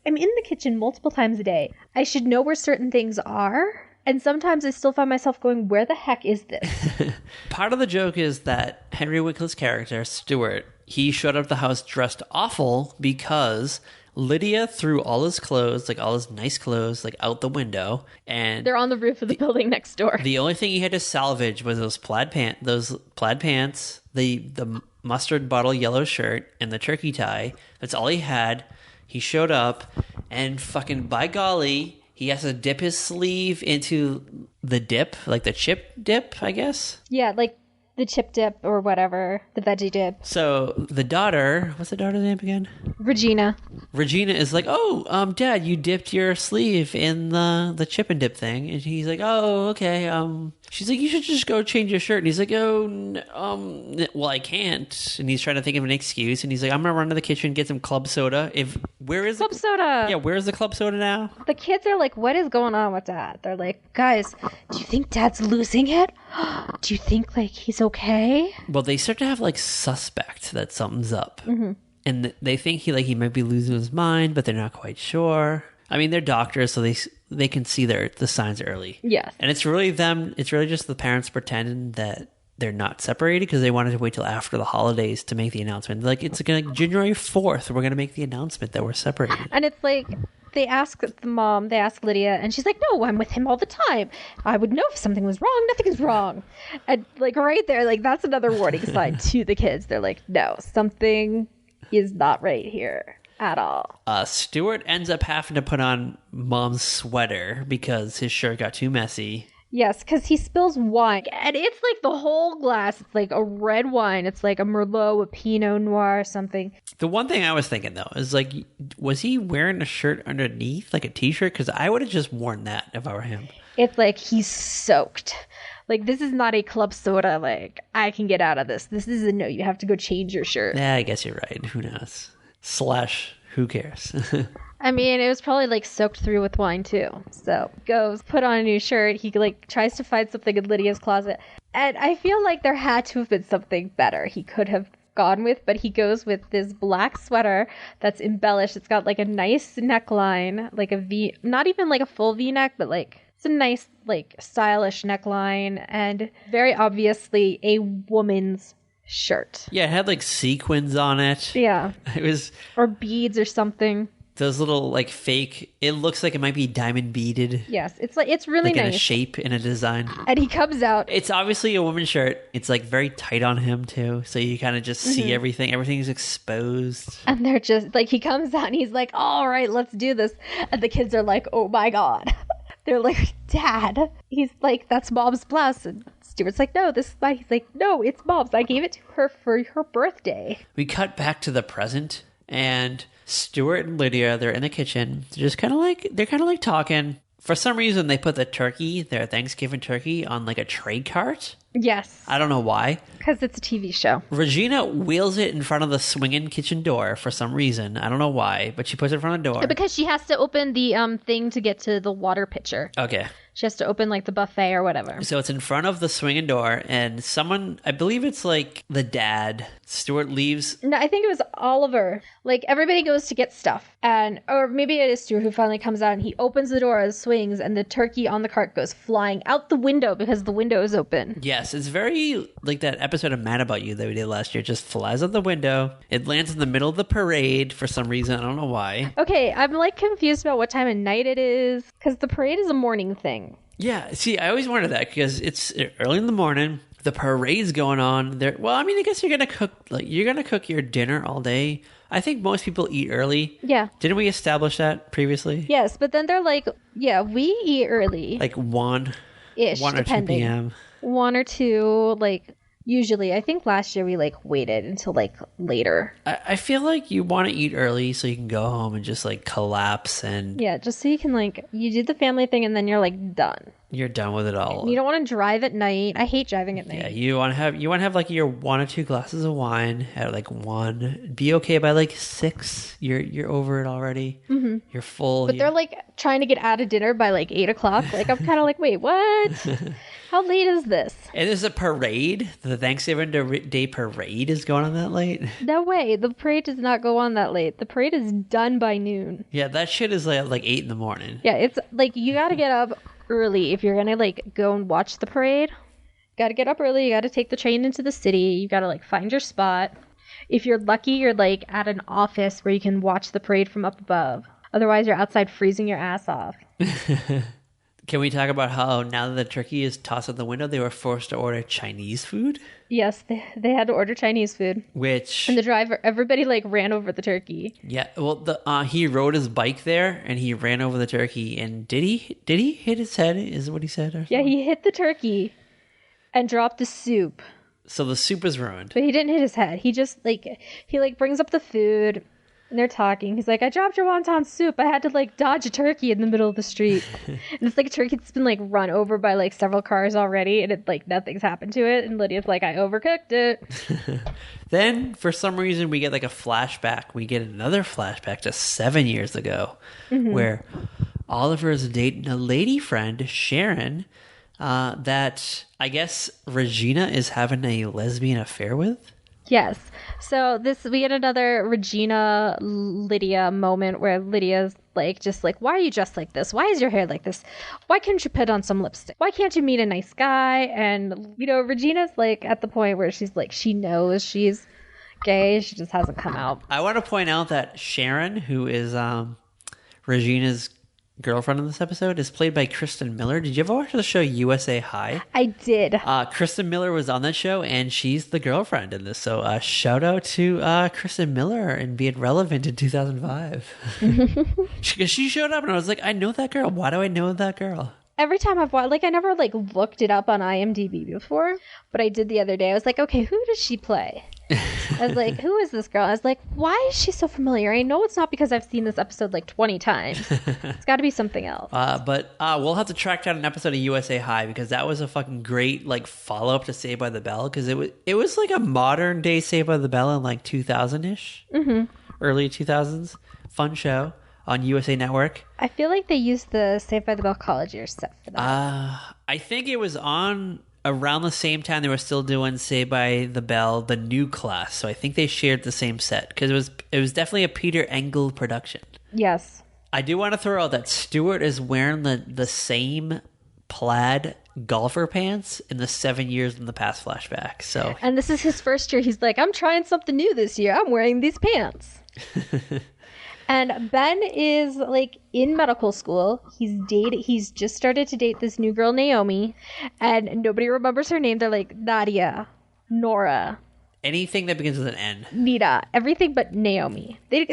in the kitchen multiple times a day. I should know where certain things are. And sometimes I still find myself going, where the heck is this? Part of the joke is that Henry Winkler's character, Stuart, he showed up at the house dressed awful because Lydia threw all his clothes, like all his nice clothes, like out the window. And they're on the roof of the building next door. The only thing he had to salvage was those plaid pants, the mustard bottle yellow shirt, and the turkey tie. That's all he had. He showed up, and fucking by golly, he has to dip his sleeve into the dip, like the chip dip, I guess. Yeah, like the chip dip or whatever, the veggie dip. So the daughter, what's the daughter's name again? Regina is like, oh, Dad, you dipped your sleeve in the chip and dip thing. And he's like, oh, okay. She's like, you should just go change your shirt. And he's like, well, I can't. And he's trying to think of an excuse. And he's like, I'm going to run to the kitchen, get some club soda. Where is club soda? Yeah, where's the club soda now? The kids are like, what is going on with Dad? They're like, guys, do you think Dad's losing it? Do you think, like, he's okay? Well, they start to have, like, suspect that something's up. Mm-hmm. And they think he might be losing his mind, but they're not quite sure. I mean, they're doctors, so they can see the signs early. Yes. And it's really just the parents pretending that they're not separated because they wanted to wait till after the holidays to make the announcement. Like, it's like January 4th, we're going to make the announcement that we're separated. And it's like, they ask Lydia, and she's like, no, I'm with him all the time. I would know if something was wrong. Nothing is wrong. And, like, right there, like, that's another warning sign to the kids. They're like, no, something is not right here at all. Stuart ends up having to put on Mom's sweater because his shirt got too messy. Yes, because he spills wine. And it's like the whole glass. It's like a red wine. It's like a Merlot, a Pinot Noir, or something. The one thing I was thinking, though, is like, was he wearing a shirt underneath, like a t-shirt? Because I would have just worn that if I were him. It's like he's soaked. Like, this is not a club soda. Like, I can get out of this. This is a no. You have to go change your shirt. Yeah, I guess you're right. Who knows? / who cares? I mean, it was probably, like, soaked through with wine, too. So, goes, put on a new shirt. He, like, tries to find something in Lydia's closet. And I feel like there had to have been something better he could have gone with, but he goes with this black sweater that's embellished. It's got, like, a nice neckline, like a V, not even, like, a full V-neck, but, like, it's a nice, like, stylish neckline, and very obviously a woman's shirt. Yeah, it had, like, sequins on it. Yeah. It was... or beads or something. Those little, like, fake... It looks like it might be diamond beaded. Yes, it's like, it's really like nice. In a shape, in a design. And he comes out. It's obviously a woman's shirt. It's, like, very tight on him, too. So you kind of just see everything. Everything's exposed. And they're just, like, he comes out and he's like, all right, let's do this. And the kids are like, oh, my God. They're like, Dad. He's like, that's Mom's blouse. And Stuart's like, no, this is mine. He's like, no, it's Mom's. I gave it to her for her birthday. We cut back to the present, and Stuart and Lydia, they're in the kitchen. They're kind of like talking. For some reason, they put their Thanksgiving turkey on like a trade cart. Yes. I don't know why. Because it's a TV show. Regina wheels it in front of the swinging kitchen door for some reason. I don't know why, but she puts it in front of the door. Because she has to open the thing to get to the water pitcher. Okay. She has to open like the buffet or whatever. So it's in front of the swinging door, and someone, I believe it's like the dad. Stuart leaves. No, I think it was Oliver. Like, everybody goes to get stuff. Or maybe it is Stuart who finally comes out, and he opens the door as swings, and the turkey on the cart goes flying out the window because the window is open. Yes, it's very like that episode of Mad About You that we did last year. It just flies out the window. It lands in the middle of the parade for some reason. I don't know why. Okay, I'm like confused about what time of night it is, because the parade is a morning thing. Yeah, see, I always wondered that because it's early in the morning. The parade's going on. Well, I mean, I guess you're gonna cook your dinner all day. I think most people eat early. Yeah. Didn't we establish that previously? Yes, but then they're like, yeah, we eat early. Like 1-ish, 1 or 2 p.m. 1 or 2, like, usually. I think last year we, like, waited until, like, later. I feel like you want to eat early so you can go home and just, like, collapse and... Yeah, just so you can, like, you do the family thing and then you're, like, done. You're done with it all. You don't want to drive at night. I hate driving at night. Yeah, you want to have like your 1 or 2 glasses of wine at like 1. Be okay by like 6. You're over it already. Mm-hmm. You're full. But they're like trying to get out of dinner by like 8 o'clock. Like I'm kind of like, wait, what? How late is this? And there's a parade. The Thanksgiving Day parade is going on that late. No way. The parade does not go on that late. The parade is done by noon. Yeah, that shit is like 8 in the morning. Yeah, it's like you got to get up early if you're gonna like go and watch the parade. Gotta get up early. You gotta take the train into the city. You gotta like find your spot. If you're lucky, you're like at an office where you can watch the parade from up above. Otherwise, you're outside freezing your ass off. Can we talk about how now that the turkey is tossed out the window, they were forced to order Chinese food? Yes, they had to order Chinese food. And the driver, everybody like ran over the turkey. Yeah, well, he rode his bike there and he ran over the turkey. And did he hit his head? Is what he said? Yeah, he hit the turkey and dropped the soup. So the soup is ruined. But he didn't hit his head. He just he brings up the food. And they're talking. He's like, I dropped your wonton soup. I had to like dodge a turkey in the middle of the street. And it's like a turkey that's been like run over by like several cars already. And it like nothing's happened to it. And Lydia's like, I overcooked it. Then for some reason we get like a flashback. We get another flashback to 7 years ago where Oliver is dating a lady friend, Sharon, that I guess Regina is having a lesbian affair with. Yes. So we get another Regina Lydia moment where Lydia's like, just like, why are you dressed like this? Why is your hair like this? Why can't you put on some lipstick? Why can't you meet a nice guy? And, you know, Regina's like at the point where she's like, she knows she's gay. She just hasn't come out. I want to point out that Sharon, who is Regina's girlfriend in this episode, is played by Kristen Miller. Did you ever watch the show USA High? I did. Kristen Miller was on that show, and she's the girlfriend in this. So shout out to Kristen Miller and being relevant in 2005. She showed up, and I was like, I know that girl. Why do I know that girl? Every time I've watched, like, I never like looked it up on IMDb before, but I did the other day. I was like, okay, who does she play? I was like, who is this girl? I was like, why is she so familiar? I know it's not because I've seen this episode like 20 times. It's got to be something else. But we'll have to track down an episode of USA High because that was a fucking great like follow up to Saved by the Bell because it was like a modern day Saved by the Bell in like 2000-ish, early 2000s. Fun show on USA Network. I feel like they used the Saved by the Bell college years set for that. I think it was on around the same time they were still doing Saved by the Bell, the new class. So I think they shared the same set because it was definitely a Peter Engel production. Yes. I do want to throw out that Stuart is wearing the same plaid golfer pants in the 7 years in the past flashback. So, and this is his first year. He's like, I'm trying something new this year. I'm wearing these pants. And Ben is like in medical school. He's just started to date this new girl, Naomi, and nobody remembers her name. They're like Nadia, Nora, anything that begins with an N, Nita, everything but Naomi. They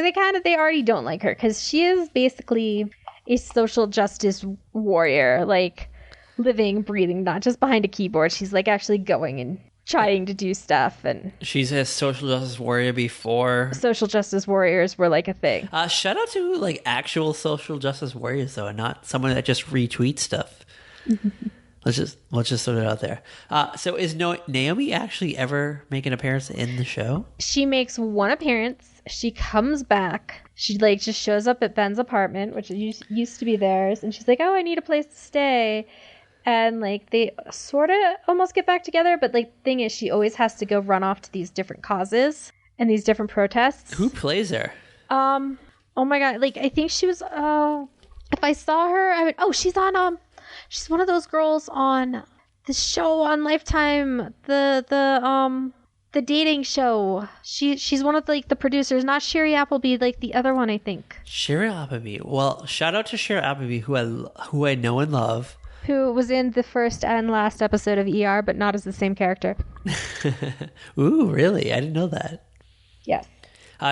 already don't like her because she is basically a social justice warrior, like living, breathing, not just behind a keyboard. She's like actually going and trying to do stuff. And she's a social justice warrior before social justice warriors were like a thing. Shout out to like actual social justice warriors though, and not someone that just retweets stuff. Let's just throw it out there. So is Naomi actually ever make an appearance in the show? She makes one appearance. She comes back. She like just shows up at Ben's apartment, which used to be theirs, and she's like, "Oh, I need a place to stay." And like they sort of almost get back together, but like the thing is, she always has to go run off to these different causes and these different protests. Who plays her? Oh my god! Like I think she was. If I saw her, I would. Oh, she's on. She's one of those girls on the show on Lifetime. The dating show. She's one of the producers, not Sherry Appleby, like the other one, I think. Sherry Appleby. Well, shout out to Sherry Appleby, who I know and love. Who was in the first and last episode of ER, but not as the same character. Ooh, really? I didn't know that. Yes.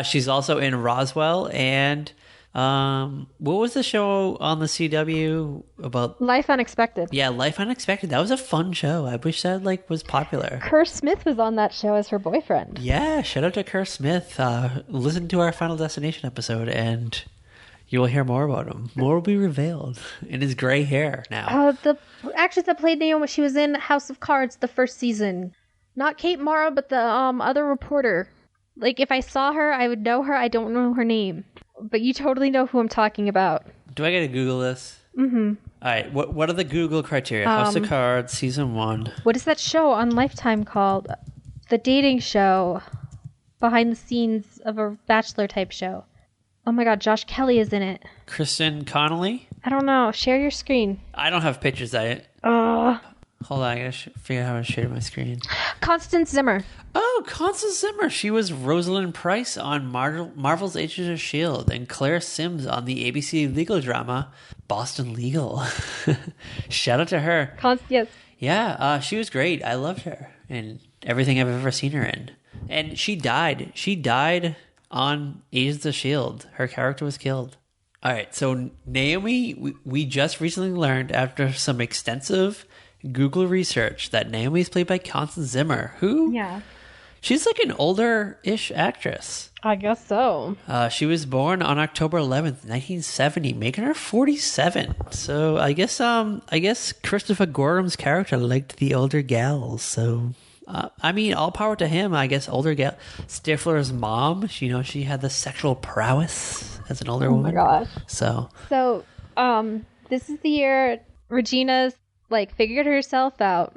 She's also in Roswell and what was the show on the CW about? Life Unexpected. Yeah, Life Unexpected. That was a fun show. I wish that was popular. Kerr Smith was on that show as her boyfriend. Yeah, shout out to Kerr Smith. Listen to our Final Destination episode and you will hear more about him. More will be revealed in his gray hair now. The actress that played Naomi, she was in House of Cards the first season. Not Kate Mara, but the other reporter. Like, if I saw her, I would know her. I don't know her name. But you totally know who I'm talking about. Do I gotta Google this? Mm-hmm. All right, what are the Google criteria? House of Cards, season 1. What is that show on Lifetime called? The dating show. Behind the scenes of a Bachelor type show. Oh my god, Josh Kelly is in it. Kristen Connolly? I don't know. Share your screen. I don't have pictures of it. Hold on, I gotta figure out how to share my screen. Constance Zimmer. Oh, Constance Zimmer. She was Rosalind Price on Marvel's Agents of S.H.I.E.L.D. and Claire Sims on the ABC legal drama Boston Legal. Shout out to her. Yes. Yeah, she was great. I loved her and everything I've ever seen her in. And she died. She died on Agents of S.H.I.E.L.D. Her character was killed. All right, so Naomi, we just recently learned after some extensive Google research that Naomi is played by Constance Zimmer, who... Yeah. She's like an older-ish actress. I guess so. She was born on October 11th, 1970, making her 47. So I guess Christopher Gorham's character liked the older gals. So, I mean, all power to him. I guess older gal. Stifler's mom, she had the sexual prowess as an older woman. Oh my gosh. So, this is the year Regina's figured herself out.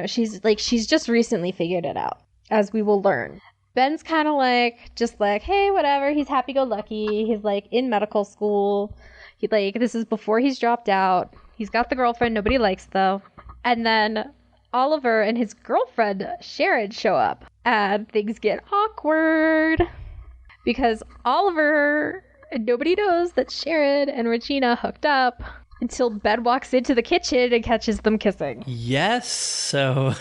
She's just recently figured it out, as we will learn. Ben's kind of hey, whatever. He's happy-go-lucky. He's in medical school. This is before he's dropped out. He's got the girlfriend nobody likes though. And then Oliver and his girlfriend Sharon show up, and things get awkward because Oliver and nobody knows that Sharon and Regina hooked up. Until Ben walks into the kitchen and catches them kissing. Yes. So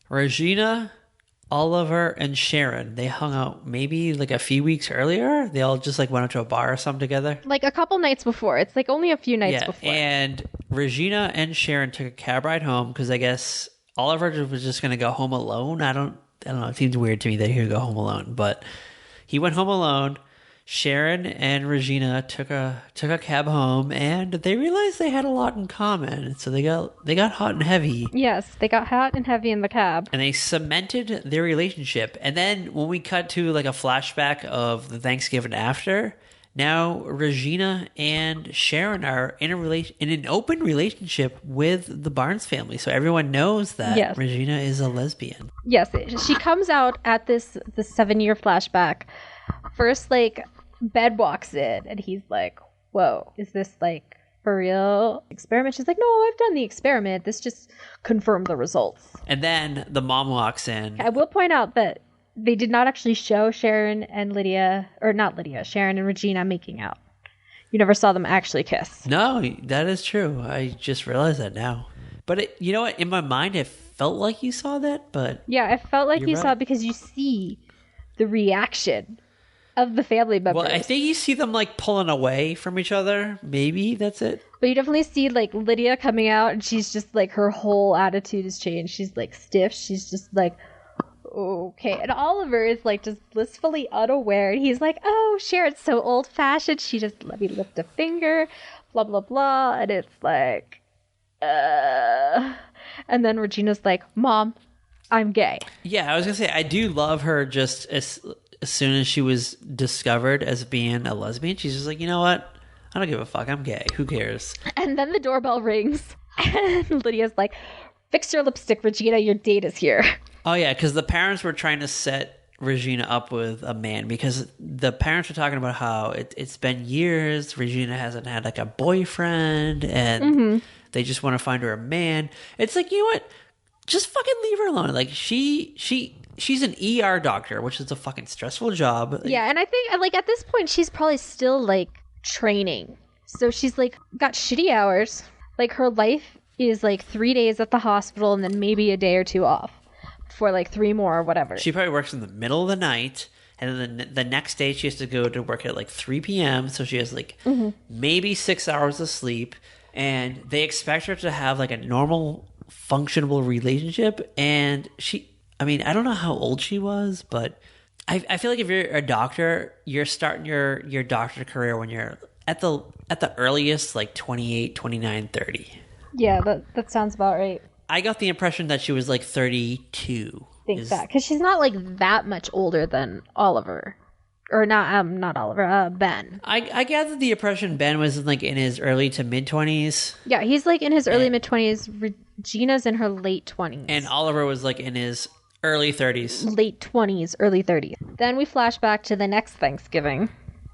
Regina, Oliver, and Sharon, they hung out maybe a few weeks earlier. They all just went out to a bar or something together. A couple nights before. It's only a few nights before. And Regina and Sharon took a cab ride home because I guess Oliver was just going to go home alone. I don't know. It seems weird to me that he would go home alone, but he went home alone. Sharon and Regina took a cab home, and they realized they had a lot in common. So they got hot and heavy. Yes, they got hot and heavy in the cab, and they cemented their relationship. And then when we cut to a flashback of the Thanksgiving after, now Regina and Sharon are in an open relationship with the Barnes family. So everyone knows that Regina is a lesbian. Yes, she comes out at this 7-year flashback. First, Ben walks in and he's like, whoa, is this for real experiment? She's like, no, I've done the experiment. This just confirmed the results. And then the mom walks in. I will point out that they did not actually show Sharon and Sharon and Regina making out. You never saw them actually kiss. No, that is true. I just realized that now. But you know what? In my mind, it felt like you saw that, but... Yeah, it felt like you saw it because you see the reaction of the family members. Well, I think you see them like pulling away from each other. Maybe that's it. But you definitely see like Lydia coming out, and she's just like, her whole attitude has changed. She's like stiff. She's just like, okay. And Oliver is like just blissfully unaware. And he's like, oh, Sharon's so old fashioned. She just let me lift a finger, blah, blah, blah. And it's like, And then Regina's like, Mom, I'm gay. Yeah, I was going to say, I do love her just as soon as she was discovered as being a lesbian. She's just like, you know what? I don't give a fuck. I'm gay. Who cares? And then the doorbell rings. And Lydia's like, fix your lipstick, Regina. Your date is here. Oh, yeah, because the parents were trying to set Regina up with a man, because the parents were talking about how it's been years. Regina hasn't had like a boyfriend, and they just want to find her a man. It's like, you know what? Just fucking leave her alone. Like she's an ER doctor, which is a fucking stressful job. Yeah, and I think like at this point she's probably still like training. So she's like got shitty hours. Like her life is like 3 days at the hospital and then maybe a day or two off for like 3 more or whatever. She probably works in the middle of the night, and then the next day she has to go to work at like 3 p.m. So she has like maybe 6 hours of sleep, and they expect her to have like a normal, functionable relationship. And I don't know how old she was, but I feel like if you're a doctor, you're starting your doctor career when you're at the earliest, like 28, 29, 30. Yeah, that sounds about right. I got the impression that she was like 32. Think that, because she's not like that much older than Oliver, or not Oliver, Ben. I gathered the impression Ben was in his early to mid 20s. Yeah, he's like in his early mid 20s. Regina's in her late 20s, and Oliver was like in his early 30s, late 20s, early 30s. Then we flash back to the next Thanksgiving.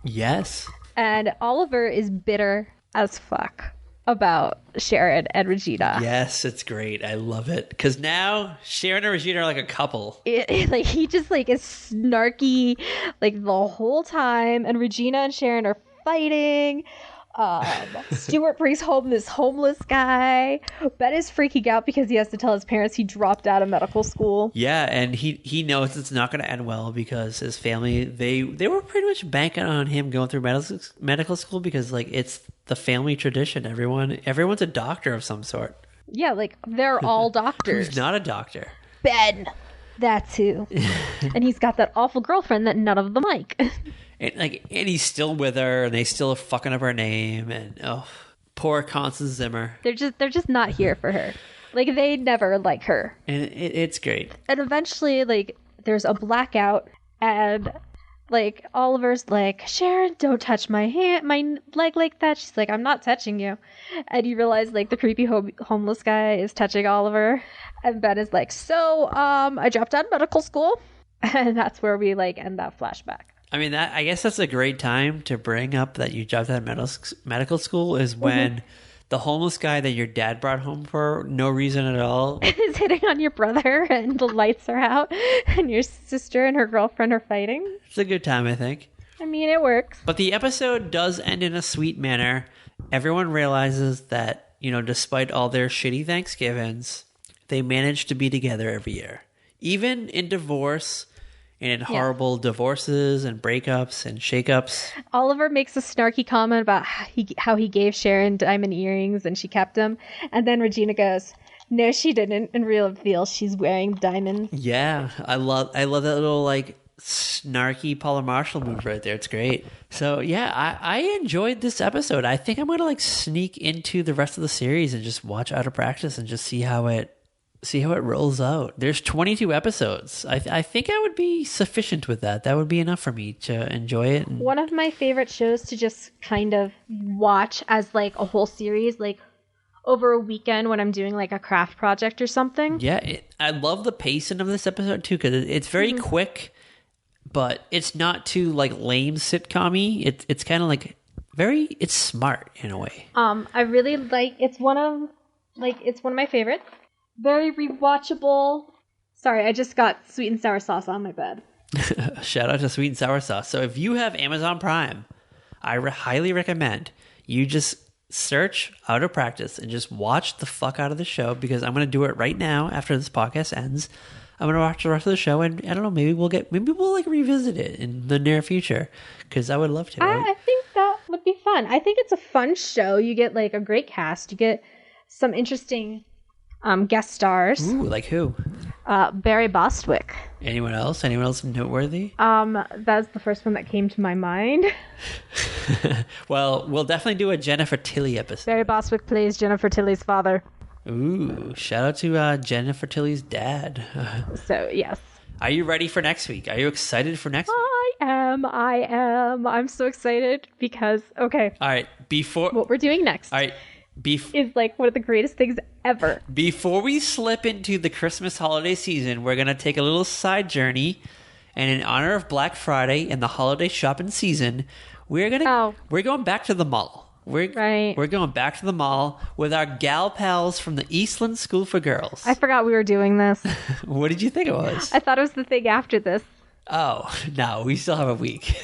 Yes, and Oliver is bitter as fuck about Sharon and Regina. Yes, it's great. I love it, because now Sharon and Regina are like a couple. Like he just like is snarky like the whole time, and Regina and Sharon are fighting. Stuart brings home this homeless guy. Ben is freaking out because he has to tell his parents he dropped out of medical school. Yeah, and he knows it's not going to end well, because his family, they were pretty much banking on him going through medical school, because like it's the family tradition. Everyone's a doctor of some sort. Yeah, like they're all doctors. Who's not a doctor? Ben. That's who. And he's got that awful girlfriend that none of them like. And he's still with her, and they still are fucking up her name, and poor Constance Zimmer. They're just not here for her. Like they never like her. And it's great. And eventually, like there's a blackout, and like Oliver's like, Sharon, don't touch my leg like that. She's like, I'm not touching you. And you realize like the creepy homeless guy is touching Oliver, and Ben is like, so I dropped out of medical school, and that's where we like end that flashback. I mean, I guess that's a great time to bring up that you dropped out of medical school is when the homeless guy that your dad brought home for no reason at all is hitting on your brother, and the lights are out, and your sister and her girlfriend are fighting. It's a good time, I think. I mean, it works. But the episode does end in a sweet manner. Everyone realizes that, despite all their shitty Thanksgivings, they manage to be together every year. Even in divorce, and in horrible divorces and breakups and shakeups. Oliver makes a snarky comment about how he gave Sharon diamond earrings and she kept them. And then Regina goes, no, she didn't. And reveals she's wearing diamonds. Yeah, I love that little like snarky Paula Marshall move right there. It's great. So yeah, I enjoyed this episode. I think I'm going to like sneak into the rest of the series and just watch Out of Practice and just see how it rolls out. There's 22 episodes. I think I would be sufficient with that. That would be enough for me to enjoy it. One of my favorite shows to just kind of watch as like a whole series, like over a weekend when I'm doing like a craft project or something. Yeah, I love the pacing of this episode too, because it's very quick, but it's not too like lame sitcom-y. It's kind of like it's smart in a way. I really like it's one of my favorites. Very rewatchable. Sorry, I just got sweet and sour sauce on my bed. Shout out to sweet and sour sauce. So if you have Amazon Prime, I highly recommend you just search Out of Practice and just watch the fuck out of the show, because I'm going to do it right now after this podcast ends. I'm gonna watch the rest of the show, and I don't know, maybe we'll like revisit it in the near future because I would love to. I think that would be fun. I think it's a fun show. You get like a great cast. You get some interesting guest stars. Ooh, like who? Barry Bostwick. Anyone else? Anyone else noteworthy? That's the first one that came to my mind. Well, we'll definitely do a Jennifer Tilly episode. Barry Bostwick plays Jennifer Tilly's father. Ooh, shout out to Jennifer Tilly's dad. So, yes. Are you ready for next week? Are you excited for next week? I am. I'm so excited because, okay. All right, what we're doing next. All right. Is like one of the greatest things ever. Before we slip into the Christmas holiday season, we're going to take a little side journey. And in honor of Black Friday and the holiday shopping season, we're going back to the mall. We're going back to the mall with our gal pals from the Eastland School for Girls. I forgot we were doing this. What did you think it was? I thought it was the thing after this. Oh, no, we still have a week.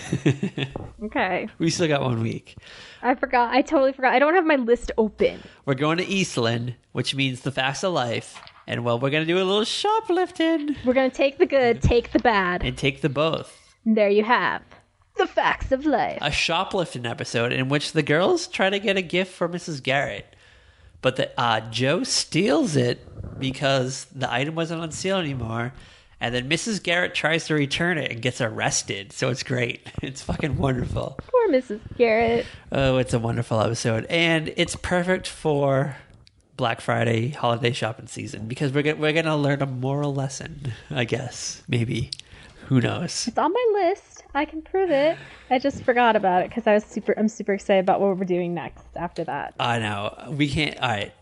Okay. We still got 1 week. I forgot. I totally forgot. I don't have my list open. We're going to Eastland, which means the facts of life. And, well, we're going to do a little shoplifting. We're going to take the good, take the bad. And take the both. And there you have the facts of life. A shoplifting episode in which the girls try to get a gift for Mrs. Garrett. But Joe steals it because the item wasn't on sale anymore. And then Mrs. Garrett tries to return it and gets arrested. So it's great. It's fucking wonderful. Poor Mrs. Garrett. Oh, it's a wonderful episode. And it's perfect for Black Friday holiday shopping season because we're gonna learn a moral lesson, I guess. Maybe. Who knows? It's on my list. I can prove it. I just forgot about it because I'm super excited about what we're doing next after that. I know. We can't. All right.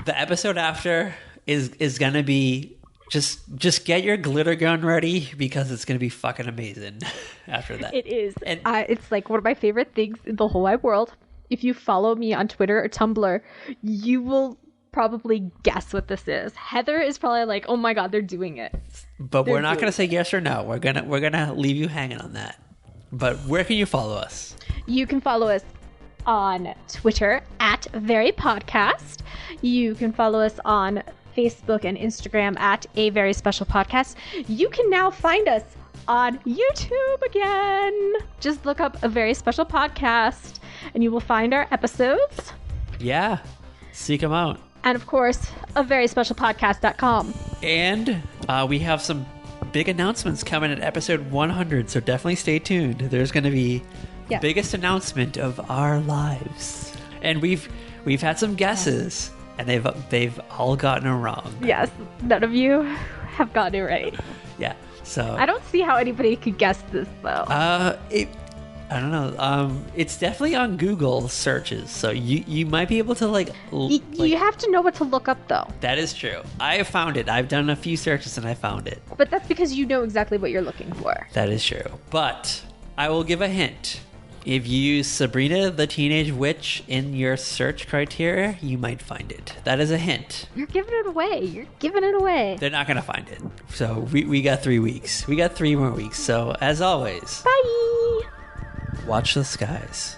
The episode after is gonna be just get your glitter gun ready because it's gonna be fucking amazing after that. It is. And it's like one of my favorite things in the whole wide world. If you follow me on Twitter or Tumblr, you will probably guess what this is. Heather is probably like, "Oh my god, they're doing it." But we're not gonna say yes or no. We're gonna leave you hanging on that. But where can you follow us? You can follow us on Twitter at Very Podcast. You can follow us on Facebook and Instagram at A Very Special Podcast. You can now find us on YouTube again. Just look up A Very Special Podcast and you will find our episodes. Yeah, seek them out. And of course, averyspecialpodcast.com. And we have some big announcements coming at episode 100, so definitely stay tuned. There's going to be the biggest announcement of our lives. And we've had some guesses. And they've all gotten it wrong. Yes, none of you have gotten it right. Yeah, so I don't see how anybody could guess this though. I don't know. It's definitely on Google searches, so you might be able to you have to know what to look up though. That is true. I have found it. I've done a few searches and I found it. But that's because you know exactly what you're looking for. That is true. But I will give a hint. If you use Sabrina the Teenage Witch in your search criteria, you might find it. That is a hint. You're giving it away. They're not going to find it. So we got 3 weeks. We got 3 more weeks. So as always, bye. Watch the skies.